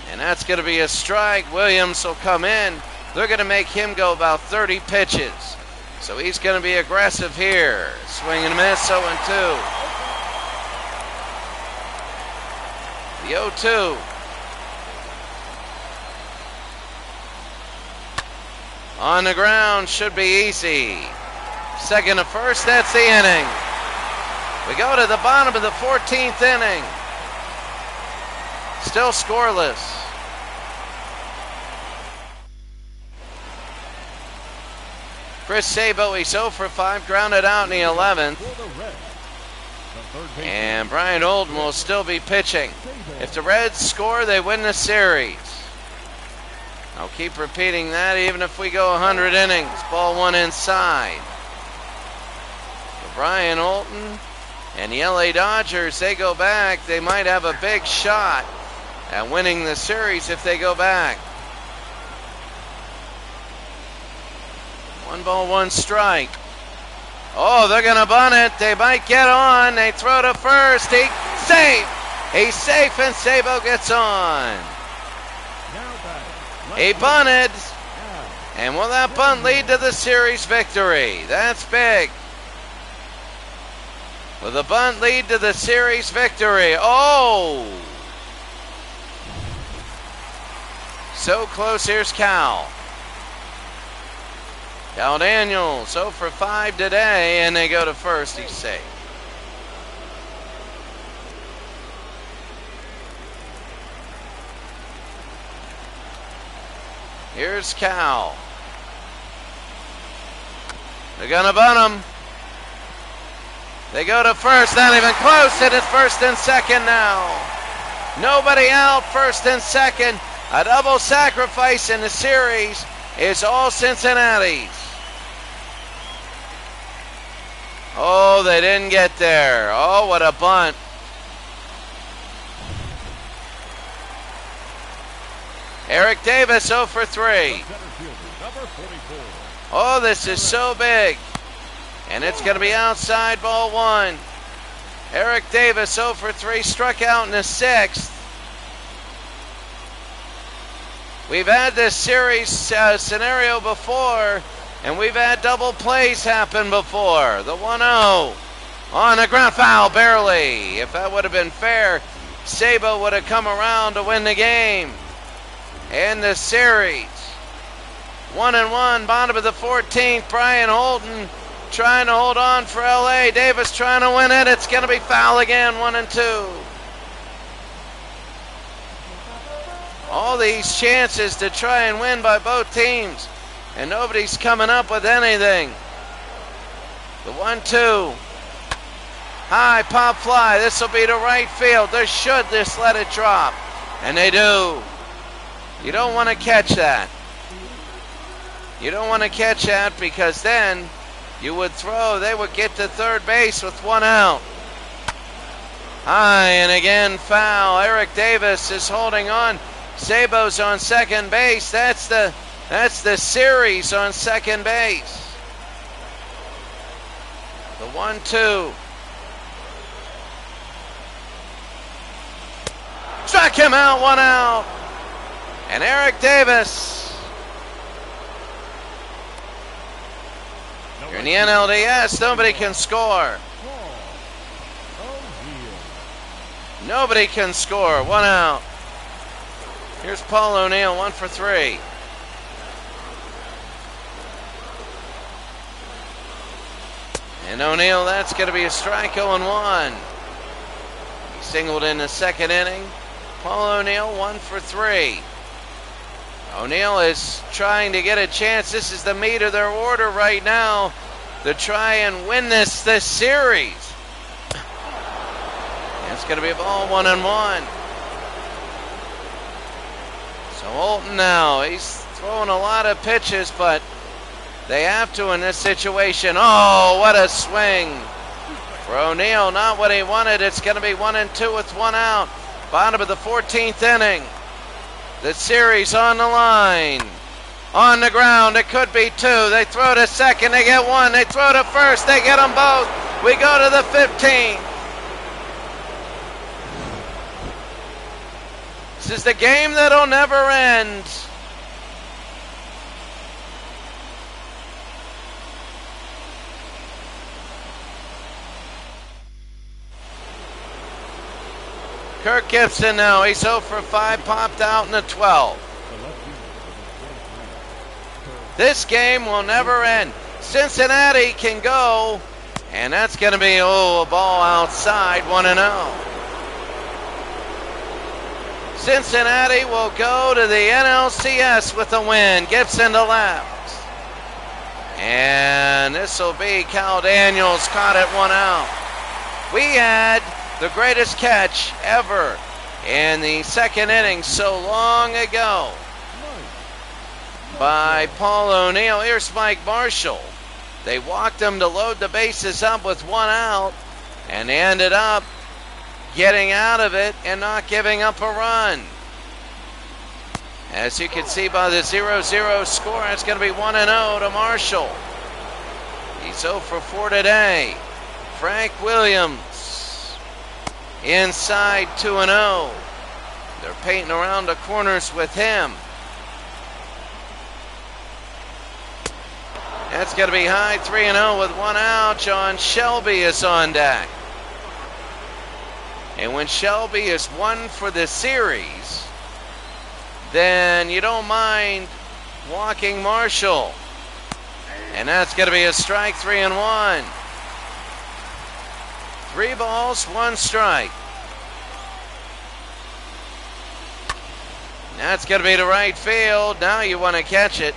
Speaker 1: And that's going to be a strike. Williams will come in. They're going to make him go about 30 pitches. So he's going to be aggressive here. Swing and a miss, 0-2. The 0-2. On the ground, should be easy. 2nd to 1st, that's the inning. We go to the bottom of the 14th inning. Still scoreless. Chris Sabo, he's 0 for 5, grounded out in the 11th. And Brian Holden will still be pitching. If the Reds score, they win the series. I'll keep repeating that even if we go 100 innings. Ball 1 inside. For Brian Holden and the LA Dodgers, they go back. They might have a big shot at winning the series if they go back. 1 ball, 1 strike. Oh, they're going to bunt it. They might get on. They throw to first. He's safe. He's safe, and Sabo gets on. He bunted. And will that bunt lead to the series victory? That's big. Will the bunt lead to the series victory? Oh! So close. Here's Cal. Cal Daniels, 0 for 5 today, and they go to first. He's safe. Here's Cal. They're going to bunt him. They go to first, not even close, and it's first and second now. Nobody out, first and second. A double sacrifice in the series is all Cincinnati's. Oh, they didn't get there. Oh, what a bunt. Eric Davis, 0 for 3. Oh, this is so big. And it's going to be outside, ball 1. Eric Davis, 0 for 3, struck out in the 6th. We've had this series scenario before, and we've had double plays happen before. The 1-0 on the ground, foul, barely. If that would have been fair, Sabo would have come around to win the game. And the series, 1-1, bottom of the 14th, Brian Holden trying to hold on for LA. Davis trying to win it. It's going to be foul again, 1-2. All these chances to try and win by both teams, and nobody's coming up with anything. The 1-2. High pop fly. This will be to right field. They should just let it drop. And they do. You don't want to catch that. You don't want to catch that because then you would throw. They would get to third base with 1 out. High and again foul. Eric Davis is holding on. Sabo's on second base. That's the series on second base. The 1-2. Struck him out, 1 out. And Eric Davis. You're in the NLDS, nobody can score. Nobody can score, 1 out. Here's Paul O'Neill, 1 for 3. And O'Neill, that's going to be a strike, 0-1. He singled in the second inning. Paul O'Neill, 1 for 3. O'Neill is trying to get a chance. This is the meat of their order right now to try and win this series. And it's going to be a ball, 1-1. So Holton now, he's throwing a lot of pitches, but they have to in this situation. Oh, what a swing. For O'Neill, not what he wanted. It's going to be 1-2 with 1 out. Bottom of the 14th inning. The series on the line. On the ground, it could be 2. They throw to second, they get 1. They throw to first, they get them both. We go to the 15th. This is the game that'll never end. Kirk Gibson now, he's 0 for 5, popped out in the 12th. This game will never end. Cincinnati can go, and that's going to be, a ball outside, 1-0. Cincinnati will go to the NLCS with a win. Gibson to left. And this will be Cal Daniels caught at 1 out. We had the greatest catch ever in the second inning so long ago by Paul O'Neill. Here's Mike Marshall. They walked him to load the bases up with 1 out, and they ended up getting out of it and not giving up a run. As you can see by the 0-0 score, it's going to be 1-0 to Marshall. He's 0 for 4 today. Frank Williams inside 2-0. They're painting around the corners with him. That's going to be high, 3-0 with one out. John Shelby is on deck. And when Shelby is one for the series, then you don't mind walking Marshall. And that's going to be a strike, 3-1. 3 balls, 1 strike. That's going to be to right field. Now you want to catch it.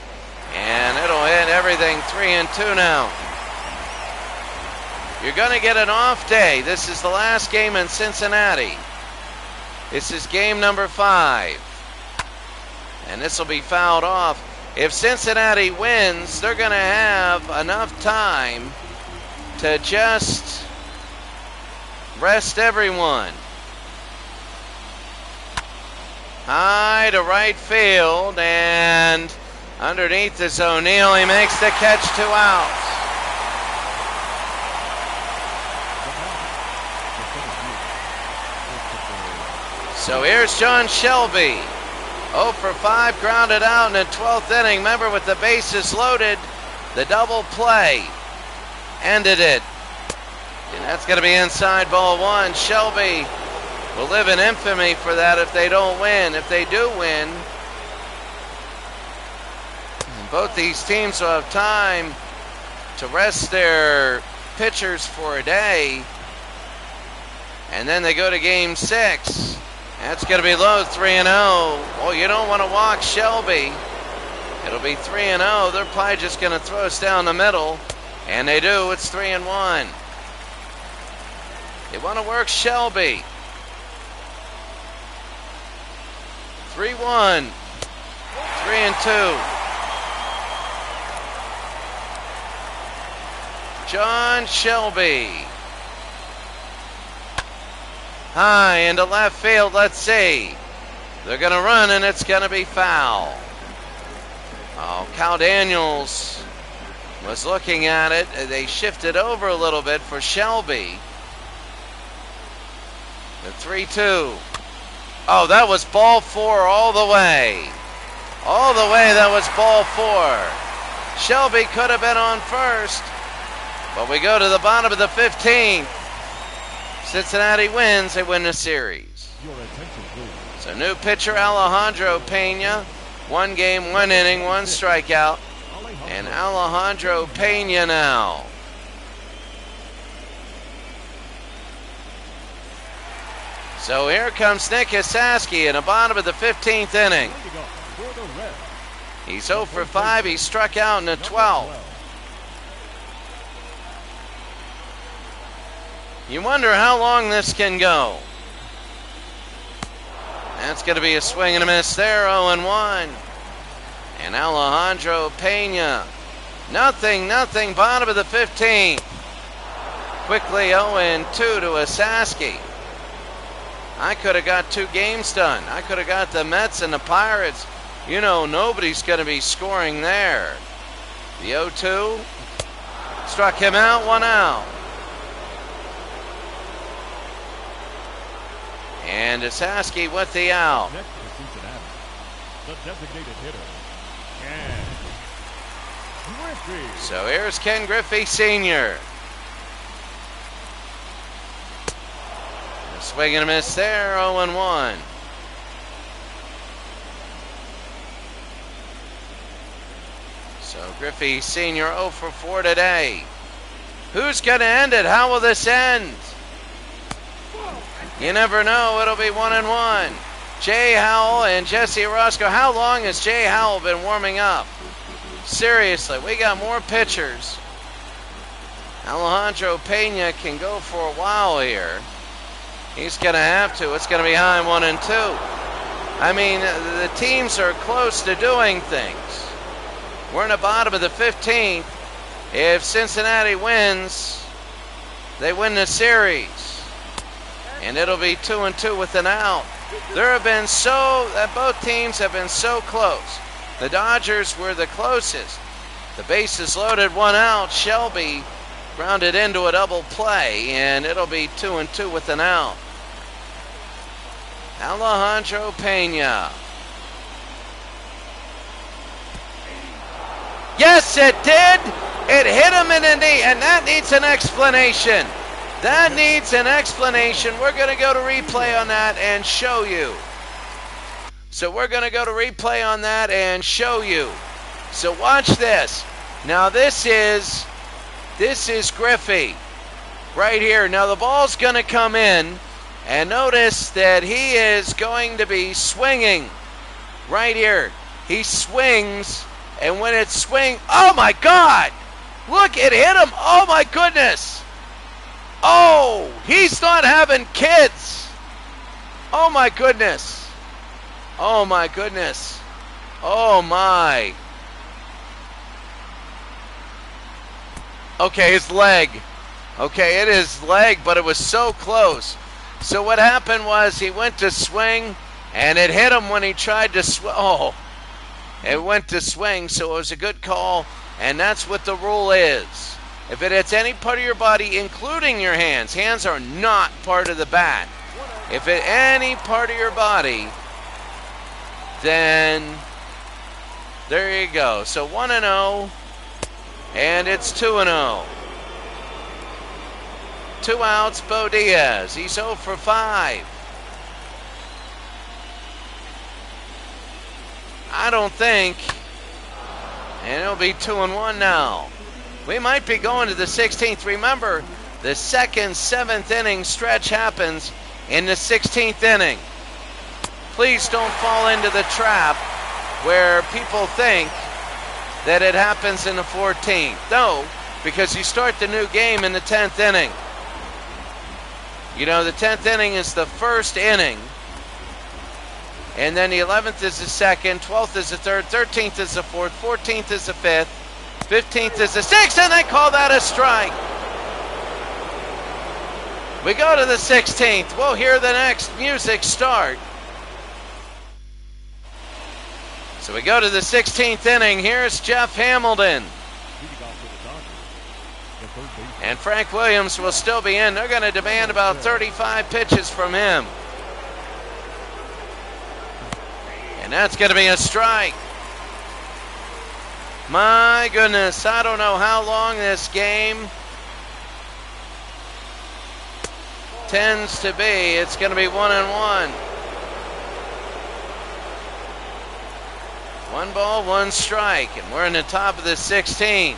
Speaker 1: And it'll hit everything, 3-2 now. You're going to get an off day. This is the last game in Cincinnati. This is game number 5. And this will be fouled off. If Cincinnati wins, they're going to have enough time to just rest everyone. High to right field, and underneath is O'Neill. He makes the catch, 2 outs. So here's John Shelby. 0 for 5, grounded out in the 12th inning. Remember, with the bases loaded, the double play ended it. And that's going to be inside ball 1. Shelby will live in infamy for that if they don't win. If they do win, both these teams will have time to rest their pitchers for a day. And then they go to game 6. That's going to be low, 3-0. Well, you don't want to walk Shelby. It'll be 3-0. They're probably just going to throw us down the middle. And they do. It's 3-1. They want to work Shelby. 3-1. 3-2. John Shelby. High into left field. Let's see. They're going to run, and it's going to be foul. Oh, Cal Daniels was looking at it. They shifted over a little bit for Shelby. The 3-2. Oh, that was ball 4 all the way. All the way, that was ball 4. Shelby could have been on first, but we go to the bottom of the 15th. Cincinnati wins. They win the series. So new pitcher Alejandro Pena. 1 game, 1 inning, 1 strikeout. And Alejandro Pena now. So here comes Nick Hasaski in the bottom of the 15th inning. He's 0 for 5. He struck out in the 12th. You wonder how long this can go. That's going to be a swing and a miss there, 0-1. And Alejandro Pena, nothing, bottom of the 15th. Quickly 0-2 to Hasaski. I could have got 2 games done. I could have got the Mets and the Pirates. You know, nobody's going to be scoring there. The 0-2 struck him out, 1 out. And Hasaski with the out.
Speaker 2: Next to Cincinnati, the designated hitter, Ken Griffey.
Speaker 1: So here's Ken Griffey Sr. A swing and a miss there, 0-1. So Griffey Sr. 0 for 4 today. Who's going to end it? How will this end? You never know. It'll be 1-1. Jay Howell and Jesse Orozco. How long has Jay Howell been warming up? Seriously, we got more pitchers. Alejandro Pena can go for a while here. He's going to have to. It's going to be high 1-2. I mean, the teams are close to doing things. We're in the bottom of the 15th. If Cincinnati wins, they win the series. And it'll be 2-2 with an out. There have been both teams have been so close. The Dodgers were the closest. The bases loaded, 1 out. Shelby grounded into a double play, and it'll be 2-2 with an out. Alejandro Pena. Yes, it did. It hit him in the knee, and that needs an explanation. That needs an explanation. We're going to go to replay on that and show you. So we're going to go to replay on that and show you. So watch this. Now this is Griffey right here. Now the ball's going to come in, and notice that he is going to be swinging right here. He swings, and when it swings, oh my God! Look, it hit him. Oh my goodness. Oh, he's not having kids. Oh my goodness. Oh my goodness. Oh my. Okay, his leg. Okay, it is leg, but it was so close. So what happened was he went to swing, and it hit him when he tried to swing. Oh, it went to swing, so it was a good call, and that's what the rule is. If it hits any part of your body, including your hands are not part of the bat. If it any part of your body, then there you go. So 1-0, and it's 2-0. 2 outs, Bo Diaz. He's 0 for 5. I don't think, and it'll be 2-1 now. We might be going to the 16th. Remember, the second, 7th inning stretch happens in the 16th inning. Please don't fall into the trap where people think that it happens in the 14th. No, because you start the new game in the 10th inning. You know, the 10th inning is the first inning, and then the 11th is the second, 12th is the third, 13th is the fourth, 14th is the fifth, 15th is the sixth, and they call that a strike. We go to the 16th. We'll hear the next music start. So we go to the 16th inning. Here's Jeff Hamilton. And Frank Williams will still be in. They're going to demand about 35 pitches from him. And that's going to be a strike. My goodness, I don't know how long this game tends to be. It's going to be 1-1. 1 ball, 1 strike, and we're in the top of the 16th.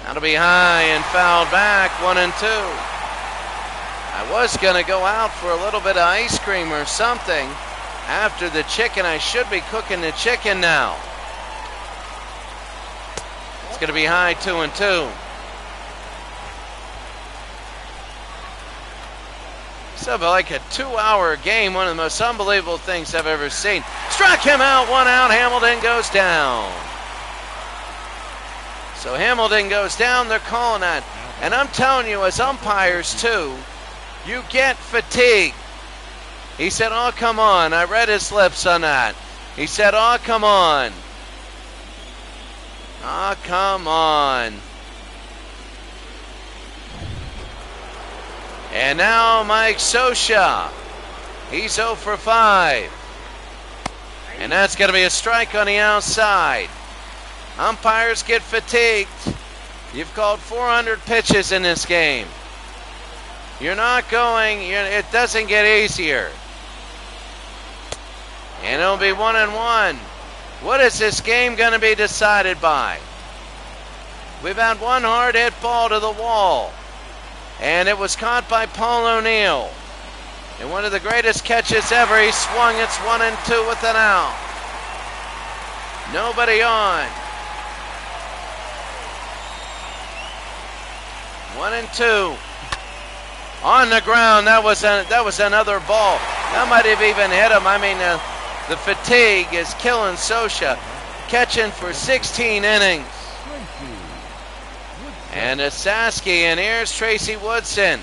Speaker 1: That'll be high and fouled back, 1-2. I was going to go out for a little bit of ice cream or something after the chicken. I should be cooking the chicken now. It's going to be high, 2-2. So like a 2-hour game, one of the most unbelievable things I've ever seen. Struck him out, 1 out, Hamilton goes down. So Hamilton goes down, they're calling that. And I'm telling you, as umpires too, you get fatigued. He said, oh, come on. I read his lips on that. He said, oh, come on. Oh, come on. And now Mike Scioscia. He's 0 for 5. And that's going to be a strike on the outside. Umpires get fatigued. You've called 400 pitches in this game. You're not going, it doesn't get easier. And it'll be 1-1. What is this game going to be decided by? We've had one hard hit ball to the wall, and it was caught by Paul O'Neill. And one of the greatest catches ever. He swung. It's 1-2 with an out. Nobody on. 1-2. On the ground. That was another ball. That might have even hit him. I mean, the fatigue is killing Scioscia. Catching for 16 innings. And it's Sasky, and here's Tracy Woodson.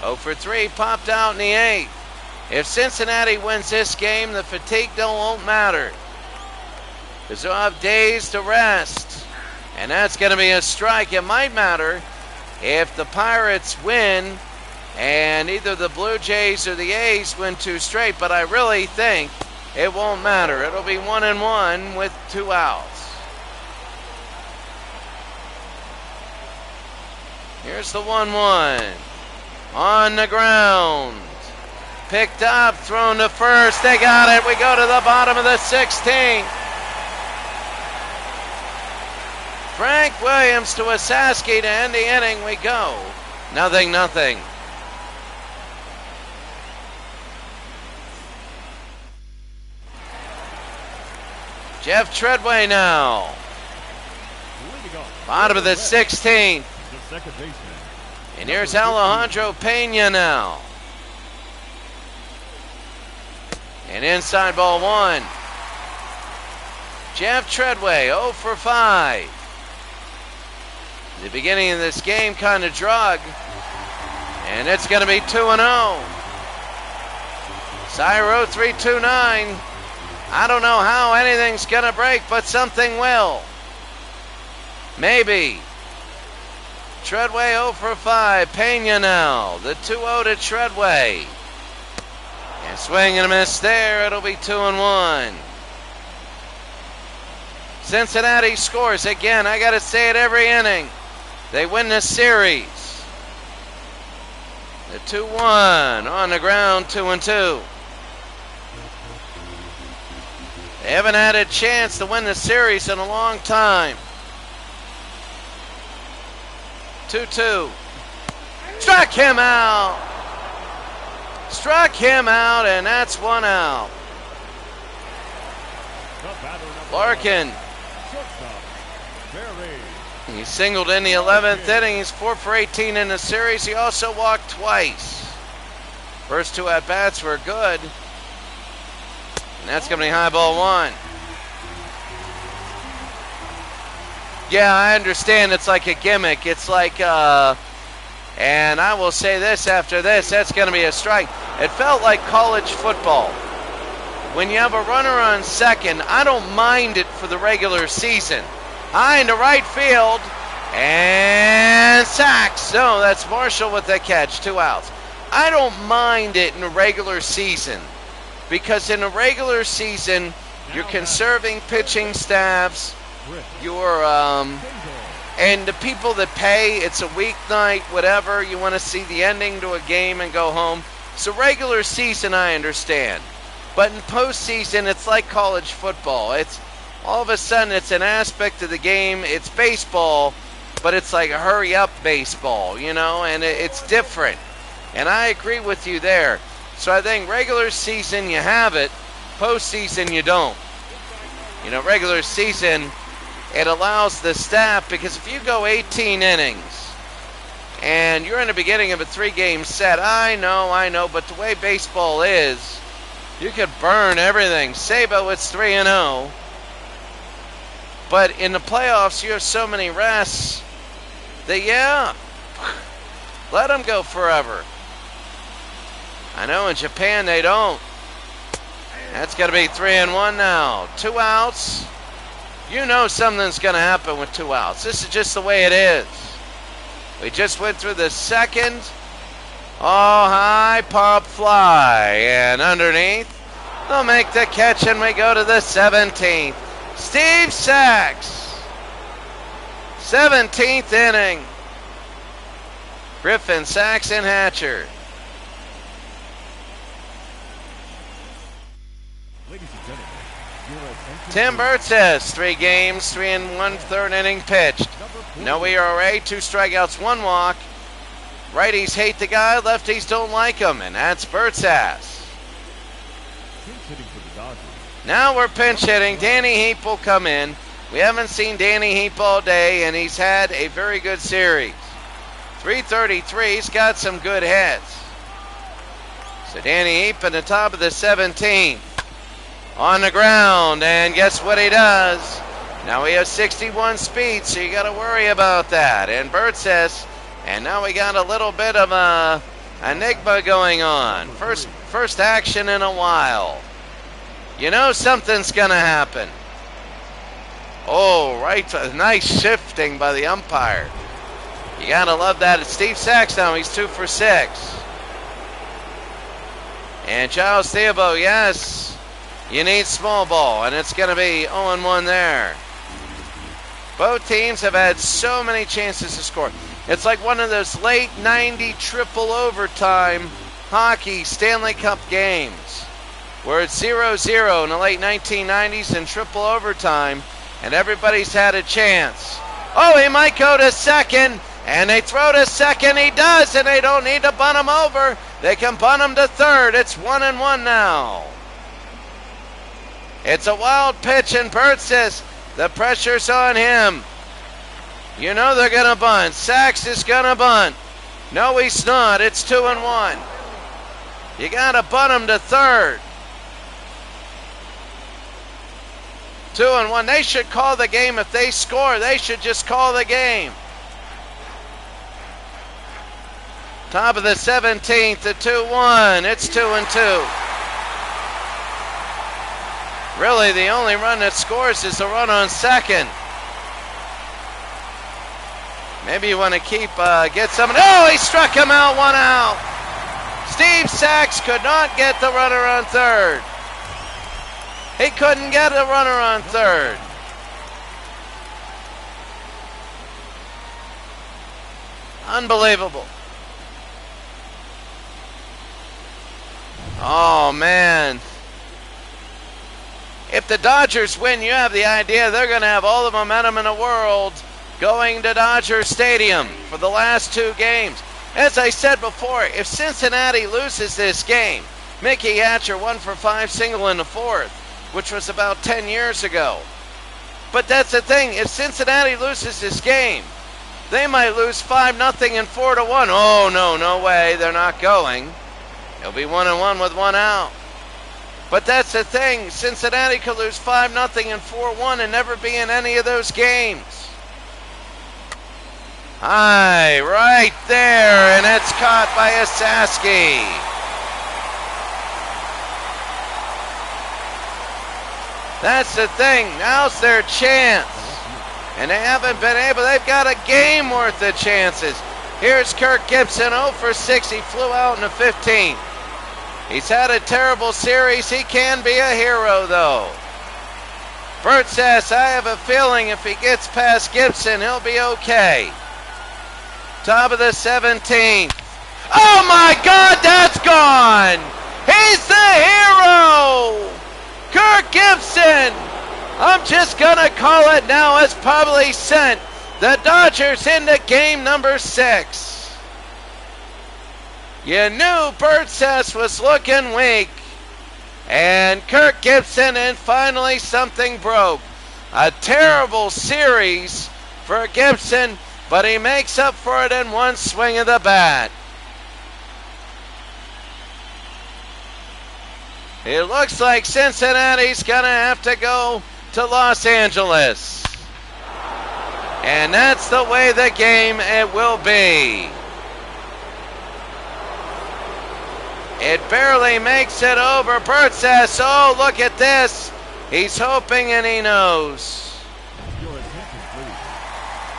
Speaker 1: 0 for 3, popped out in the 8th. If Cincinnati wins this game, the fatigue won't matter, because they'll have days to rest. And that's going to be a strike. It might matter if the Pirates win and either the Blue Jays or the A's win 2 straight, but I really think it won't matter. It'll be 1-1 with 2 outs. Here's the 1-1. On the ground. Picked up, thrown to first. They got it. We go to the bottom of the 16th. Frank Williams to Wasaski to end the inning. We go 0-0. Jeff Treadway now. Bottom of the 16th. And here's Alejandro Pena now. And inside ball 1. Jeff Treadway 0 for 5. The beginning of this game kind of drug. And it's going to be 2-0. Cyro 329. I don't know how anything's going to break, but something will. Maybe. Treadway 0 for 5. Pena now. The 2-0 to Treadway. And swing and a miss there. It'll be 2-1. Cincinnati scores again. I got to say it every inning. They win the series. The 2-1 on the ground, 2-2. They haven't had a chance to win the series in a long time. 2-2. Struck him out. Struck him out, and that's 1 out. Larkin. He singled in the 11th inning. He's 4 for 18 in the series. He also walked twice. First 2 at-bats were good. And that's going to be high ball 1. Yeah, I understand it's like a gimmick. It's like, and I will say this after this, that's going to be a strike. It felt like college football. When you have a runner on second, I don't mind it for the regular season. High into right field, and sacks. No, that's Marshall with the catch, 2 outs. I don't mind it in the regular season, because in the regular season, you're conserving pitching staffs, you're, and the people that pay, it's a weeknight, whatever, you want to see the ending to a game and go home. So regular season, I understand. But in postseason, it's like college football. It's all of a sudden, it's an aspect of the game. It's baseball, but it's like a hurry-up baseball, you know, and it's different. And I agree with you there. So I think regular season, you have it. Postseason, you don't. You know, regular season, it allows the staff, because if you go 18 innings and you're in the beginning of a 3-game set, I know, but the way baseball is, you could burn everything. Sabo, it's 3-0. But in the playoffs, you have so many rests that, yeah, let them go forever. I know in Japan they don't. That's got to be 3-1 now. 2 outs. You know something's going to happen with 2 outs. This is just the way it is. We just went through the second. Oh, high pop fly. And underneath, they'll make the catch, and we go to the 17th. Steve Sachs. 17th inning. Griffin, Sachs, and Hatcher. Tim Burtess, 3 games, 3 1/3 inning pitched. No ERA, 2 strikeouts, 1 walk. Righties hate the guy, lefties don't like him, and that's Burtess. Now we're pinch hitting. Danny Heap will come in. We haven't seen Danny Heap all day, and he's had a very good series. 333, he's got some good hits. So Danny Heap at the top of the 17th. On the ground, and guess what he does? Now we have 61 speed, so you got to worry about that. And Bert says, and now we got a little bit of a enigma going on. First action in a while. You know something's going to happen. Oh, right, nice shifting by the umpire. You got to love that. It's Steve Sachs now, he's 2 for 6. And Giles Theobald, yes, You need small ball, and it's going to be 0-1 there. Both teams have had so many chances to score. It's like one of those late 90 triple overtime hockey Stanley Cup games where it's 0-0 in the late 1990s in triple overtime, and everybody's had a chance. Oh, he might go to second, and they throw to second. He does, and they don't need to bunt him over. They can bunt him to third. It's 1-1 now. It's a wild pitch, and Bert says the pressure's on him. You know they're going to bunt. Sachs is going to bunt. No, he's not. It's 2-1. You got to bunt him to third. 2-1. They should call the game. If they score, they should just call the game. Top of the 17th, the 2-1. It's 2-2. Really, the only run that scores is the run on second. Maybe you want to get someone. Oh, he struck him out, 1 out. Steve Sachs could not get the runner on third. He couldn't get a runner on third. Unbelievable. Oh, man. If the Dodgers win, you have the idea they're going to have all the momentum in the world going to Dodger Stadium for the last 2 games. As I said before, if Cincinnati loses this game, Mickey Hatcher 1 for 5 single in the 4th, which was about 10 years ago. But that's the thing, if Cincinnati loses this game, they might lose 5-0 and 4-1. Oh, no way, they're not going. It'll be 1-1 with 1 out. But that's the thing, Cincinnati could lose 5-0 and 4-1 and never be in any of those games. High, right there, and it's caught by Asaski. That's the thing, now's their chance. And they haven't been able, they've got a game worth of chances. Here's Kirk Gibson, 0 for 6, he flew out in the 15th. He's had a terrible series, he can be a hero though. Bert says, I have a feeling if he gets past Gibson, he'll be okay. Top of the 17th. Oh my God, that's gone! He's the hero! Kirk Gibson! I'm just gonna call it now, as probably sent the Dodgers into game number 6. You knew Bert Sess was looking weak. And Kirk Gibson, and finally something broke. A terrible series for Gibson, but he makes up for it in one swing of the bat. It looks like Cincinnati's gonna have to go to Los Angeles. And that's the way the game it will be. It barely makes it over. Bert says, oh, look at this. He's hoping and he knows.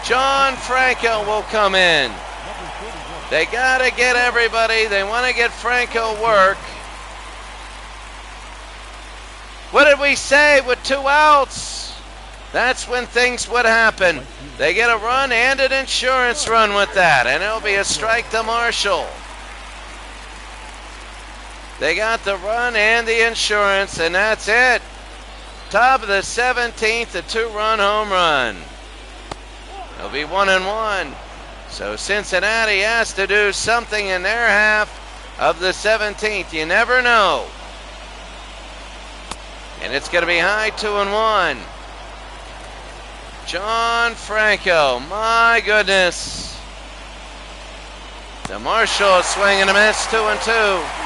Speaker 1: John Franco will come in. They got to get everybody. They want to get Franco work. What did we say with 2 outs? That's when things would happen. They get a run and an insurance run with that, and it'll be a strike to Marshall. They got the run and the insurance, and that's it. Top of the 17th, a 2-run home run. It'll be 1-1. So Cincinnati has to do something in their half of the 17th. You never know. And it's going to be high, 2-1. John Franco, my goodness. The Marshall swing and a miss, 2-2.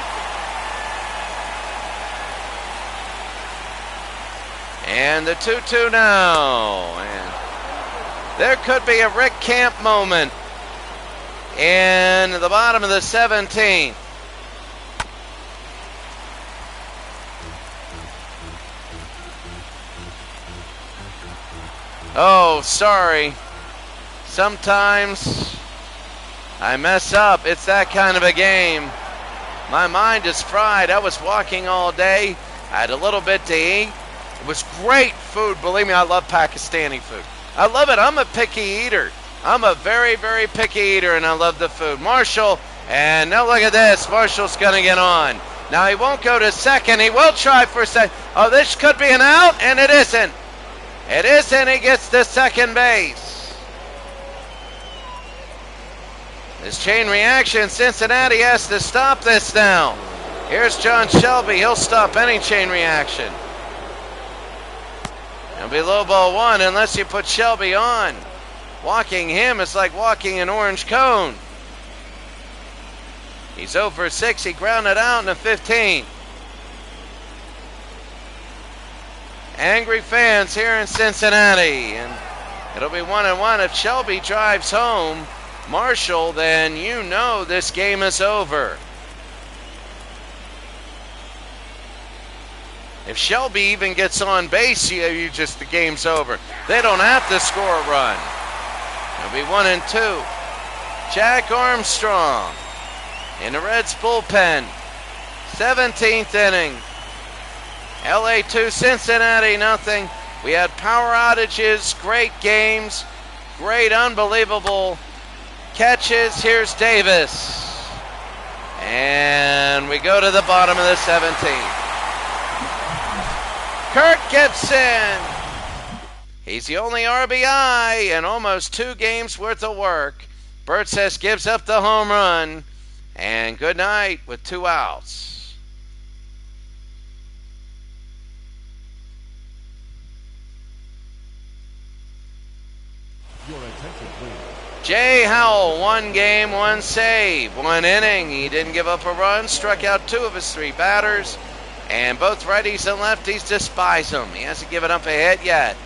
Speaker 1: And the 2-2 now. And there could be a Rick Camp moment in the bottom of the 17th. Oh, sorry. Sometimes I mess up. It's that kind of a game. My mind is fried. I was walking all day, I had a little bit to eat. It was great food. Believe me, I love Pakistani food. I love it. I'm a picky eater. I'm a very, very picky eater, and I love the food. Marshall, and now look at this. Marshall's going to get on. Now he won't go to second. He will try for second. Oh, this could be an out, and it isn't. It isn't. He gets to second base. This chain reaction, Cincinnati has to stop this now. Here's John Shelby. He'll stop any chain reaction. It'll be low ball one unless you put Shelby on. Walking him is like walking an orange cone. He's 0 for 6. He grounded out in the 15th. Angry fans here in Cincinnati. And it'll be 1-1. If Shelby drives home Marshall, then you know this game is over. If Shelby even gets on base, the game's over. They don't have to score a run. It'll be 1-2. Jack Armstrong in the Reds bullpen. 17th inning. LA 2, Cincinnati nothing. We had power outages, great games, great unbelievable catches. Here's Davis. And we go to the bottom of the 17th. Kirk Gibson. He's the only RBI in almost 2 games worth of work. Bert says gives up the home run. And good night with 2 outs.
Speaker 2: Your attention, please.
Speaker 1: Jay Howell, 1 game, 1 save, 1 inning. He didn't give up a run, struck out 2 of his 3 batters. And both righties and lefties despise him. He hasn't given up a hit yet.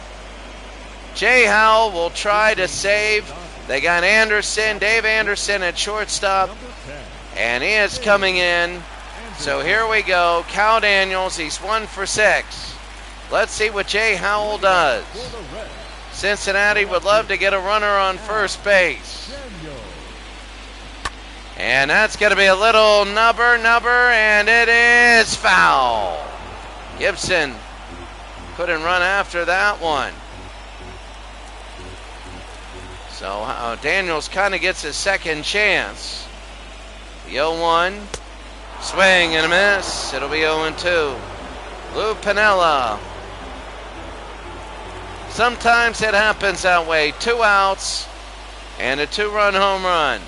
Speaker 1: Jay Howell will try to save. They got Anderson, Dave Anderson at shortstop. And he is coming in. So here we go. Cal Daniels, he's 1 for 6. Let's see what Jay Howell does. Cincinnati would love to get a runner on first base. And that's going to be a little nubber, and it is foul. Gibson couldn't run after that one. So Daniels kind of gets his second chance. The 0-1, swing and a miss. It'll be 0-2. Lou Piniella. Sometimes it happens that way. 2 outs and a 2-run home run.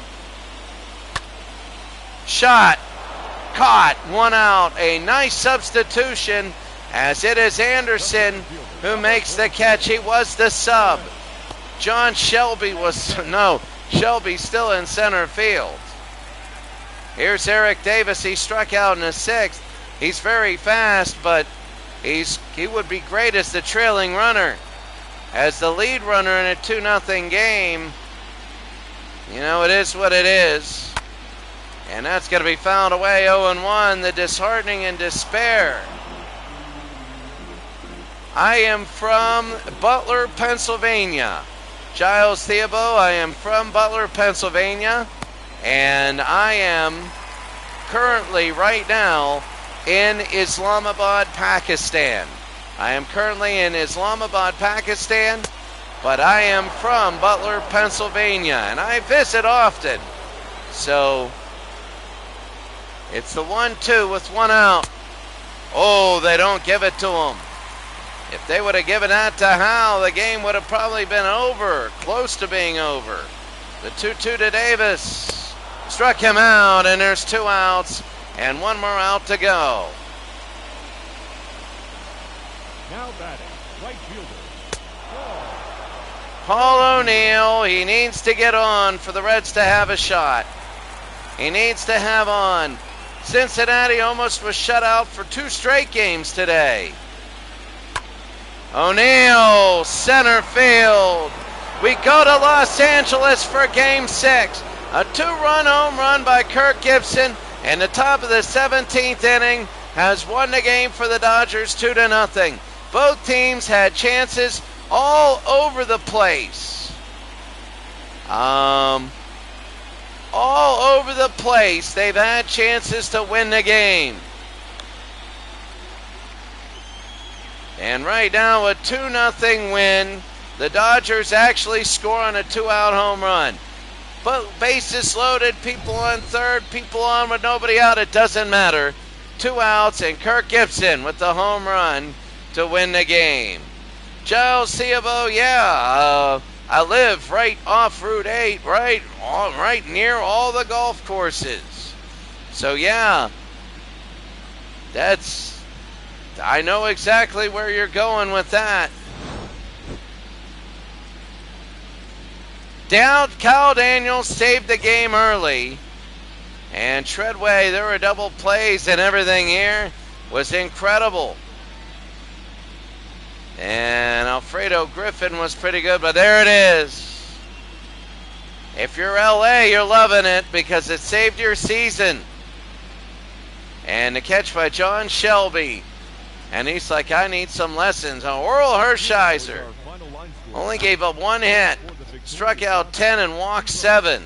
Speaker 1: Shot, caught, 1 out. A nice substitution as it is Anderson who makes the catch. He was the sub. John Shelby Shelby's still in center field. Here's Eric Davis. He struck out in the 6th. He's very fast, but he would be great as the trailing runner. As the lead runner in a 2-0 game, it is what it is. And that's going to be fouled away, 0-1, the disheartening and despair. I am from Butler, Pennsylvania. Giles Theobald, I am from Butler, Pennsylvania. And I am currently, right now, in Islamabad, Pakistan. I am currently in Islamabad, Pakistan, but I am from Butler, Pennsylvania, and I visit often. So it's the 1-2 with 1 out. Oh, they don't give it to him. If they would have given that to Howell, the game would have probably been over, close to being over. The 2-2 to Davis. Struck him out, and there's 2 outs, and 1 more out to go.
Speaker 2: Now batting, right fielder,
Speaker 1: Paul O'Neill, he needs to get on for the Reds to have a shot. He needs to have on. Cincinnati almost was shut out for 2 straight games today. O'Neill, center field. We go to Los Angeles for Game 6. A 2-run home run by Kirk Gibson, and the top of the 17th inning has won the game for the Dodgers 2-0. Both teams had chances all over the place. All over the place, they've had chances to win the game. And right now, a 2-0 win. The Dodgers actually score on a 2-out home run. But bases loaded, people on third, people on with nobody out. It doesn't matter. 2 outs, and Kirk Gibson with the home run to win the game. Giles Theobald, I live right off Route 8, right near all the golf courses. So yeah, I know exactly where you're going with that. Kyle Daniels saved the game early. And Treadway, there were double plays and everything here was incredible. And Alfredo Griffin was pretty good, but there it is. If you're LA, you're loving it because it saved your season. And the catch by John Shelby. And he's like, I need some lessons. Oral Hershiser only gave up 1 hit, struck out 10 and walked 7.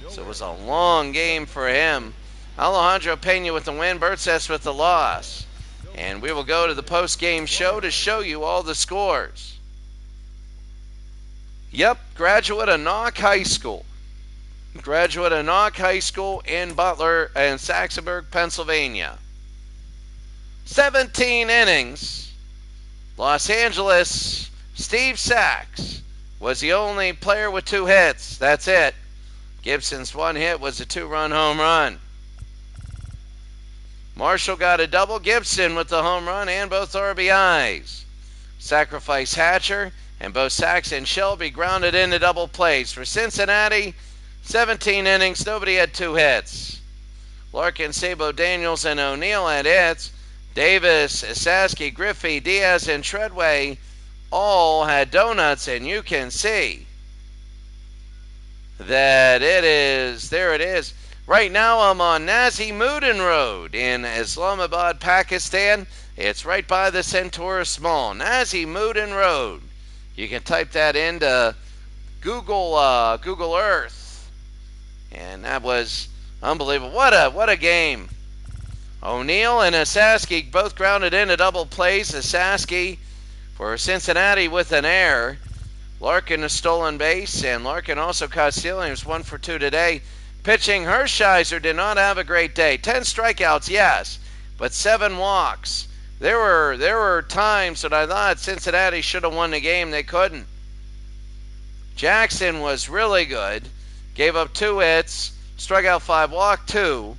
Speaker 1: So it was a long game for him. Alejandro Pena with the win, Bertzes with the loss. And we will go to the post-game show to show you all the scores. Yep, graduate of Knock High School. Graduate of Knock High School in Butler and Saxonburg, Pennsylvania. 17 innings. Los Angeles, Steve Sachs was the only player with 2 hits. That's it. Gibson's 1 hit was a 2-run home run. Marshall got a double. Gibson with the home run and both RBIs. Sacrifice Hatcher, and both Sachs and Shelby grounded into double plays. For Cincinnati, 17 innings, nobody had 2 hits. Larkin, Sabo, Daniels, and O'Neill had hits. Davis, Saski, Griffey, Diaz, and Treadway all had donuts, and you can see that there it is. Right now I'm on Nazimuddin Road in Islamabad, Pakistan. It's right by the Centaurus Mall. Nazimuddin Road. You can type that into Google Earth. And that was unbelievable. What a game. O'Neill and Asaski both grounded into double plays. Asaski for Cincinnati with an error. Larkin a stolen base, and Larkin also caught stealing. He was 1 for 2 today. Pitching, Hershiser did not have a great day. 10 strikeouts, yes, but 7 walks. There were times that I thought Cincinnati should have won the game. They couldn't. Jackson was really good. Gave up 2 hits, struck out 5, walked 2.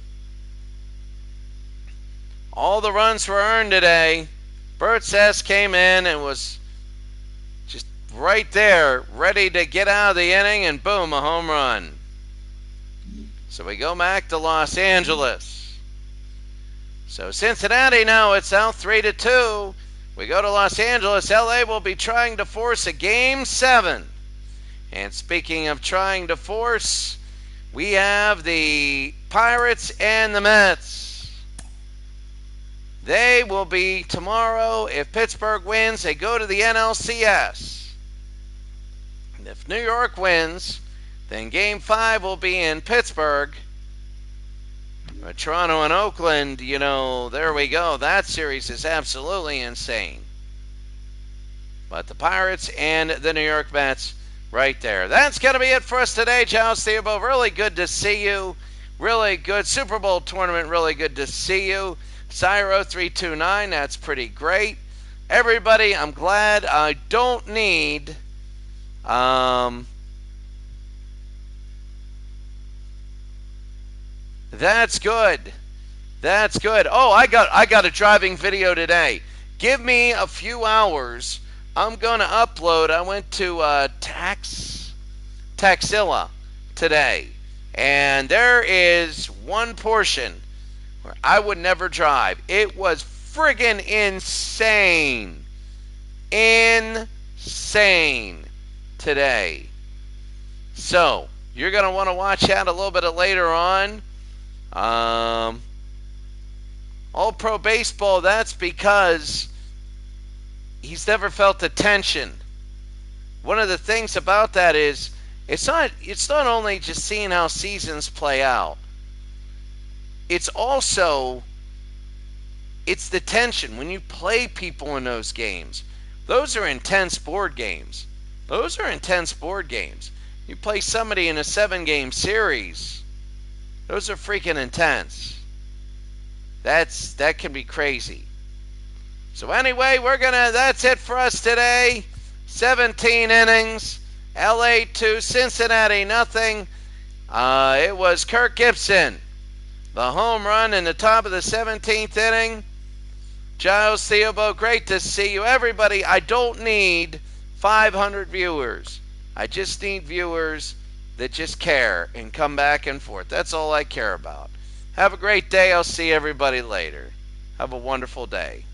Speaker 1: All the runs were earned today. Bertzes came in and was just right there, ready to get out of the inning, and boom, a home run. So we go back to Los Angeles. So Cincinnati now, it's out 3-2. We go to Los Angeles. LA will be trying to force a Game 7. And speaking of trying to force, we have the Pirates and the Mets. They will be tomorrow. If Pittsburgh wins, they go to the NLCS. And if New York wins, then Game 5 will be in Pittsburgh. Toronto and Oakland, there we go. That series is absolutely insane. But the Pirates and the New York Mets right there. That's going to be it for us today, Giles Theobald. Really good to see you. Really good. Super Bowl tournament, really good to see you. Cyro 329, that's pretty great. Everybody, I'm glad I don't need That's good. That's good. Oh, I got a driving video today. Give me a few hours. I'm going to upload. I went to Taxilla today. And there is one portion where I would never drive. It was friggin' insane. Insane today. So, you're going to want to watch that a little bit later on. All Pro Baseball, that's because he's never felt the tension. One of the things about that is it's not only just seeing how seasons play out. It's also It's the tension when you play people in those games. Those are intense board games. Those are intense board games. You play somebody in a 7-game series. Those are freaking intense. That can be crazy. So anyway, that's it for us today. 17 innings. LA 2, Cincinnati nothing. It was Kirk Gibson, the home run in the top of the 17th inning. Giles Theobald, great to see you. Everybody, I don't need 500 viewers. I just need viewers that just care and come back and forth. That's all I care about. Have a great day. I'll see everybody later. Have a wonderful day.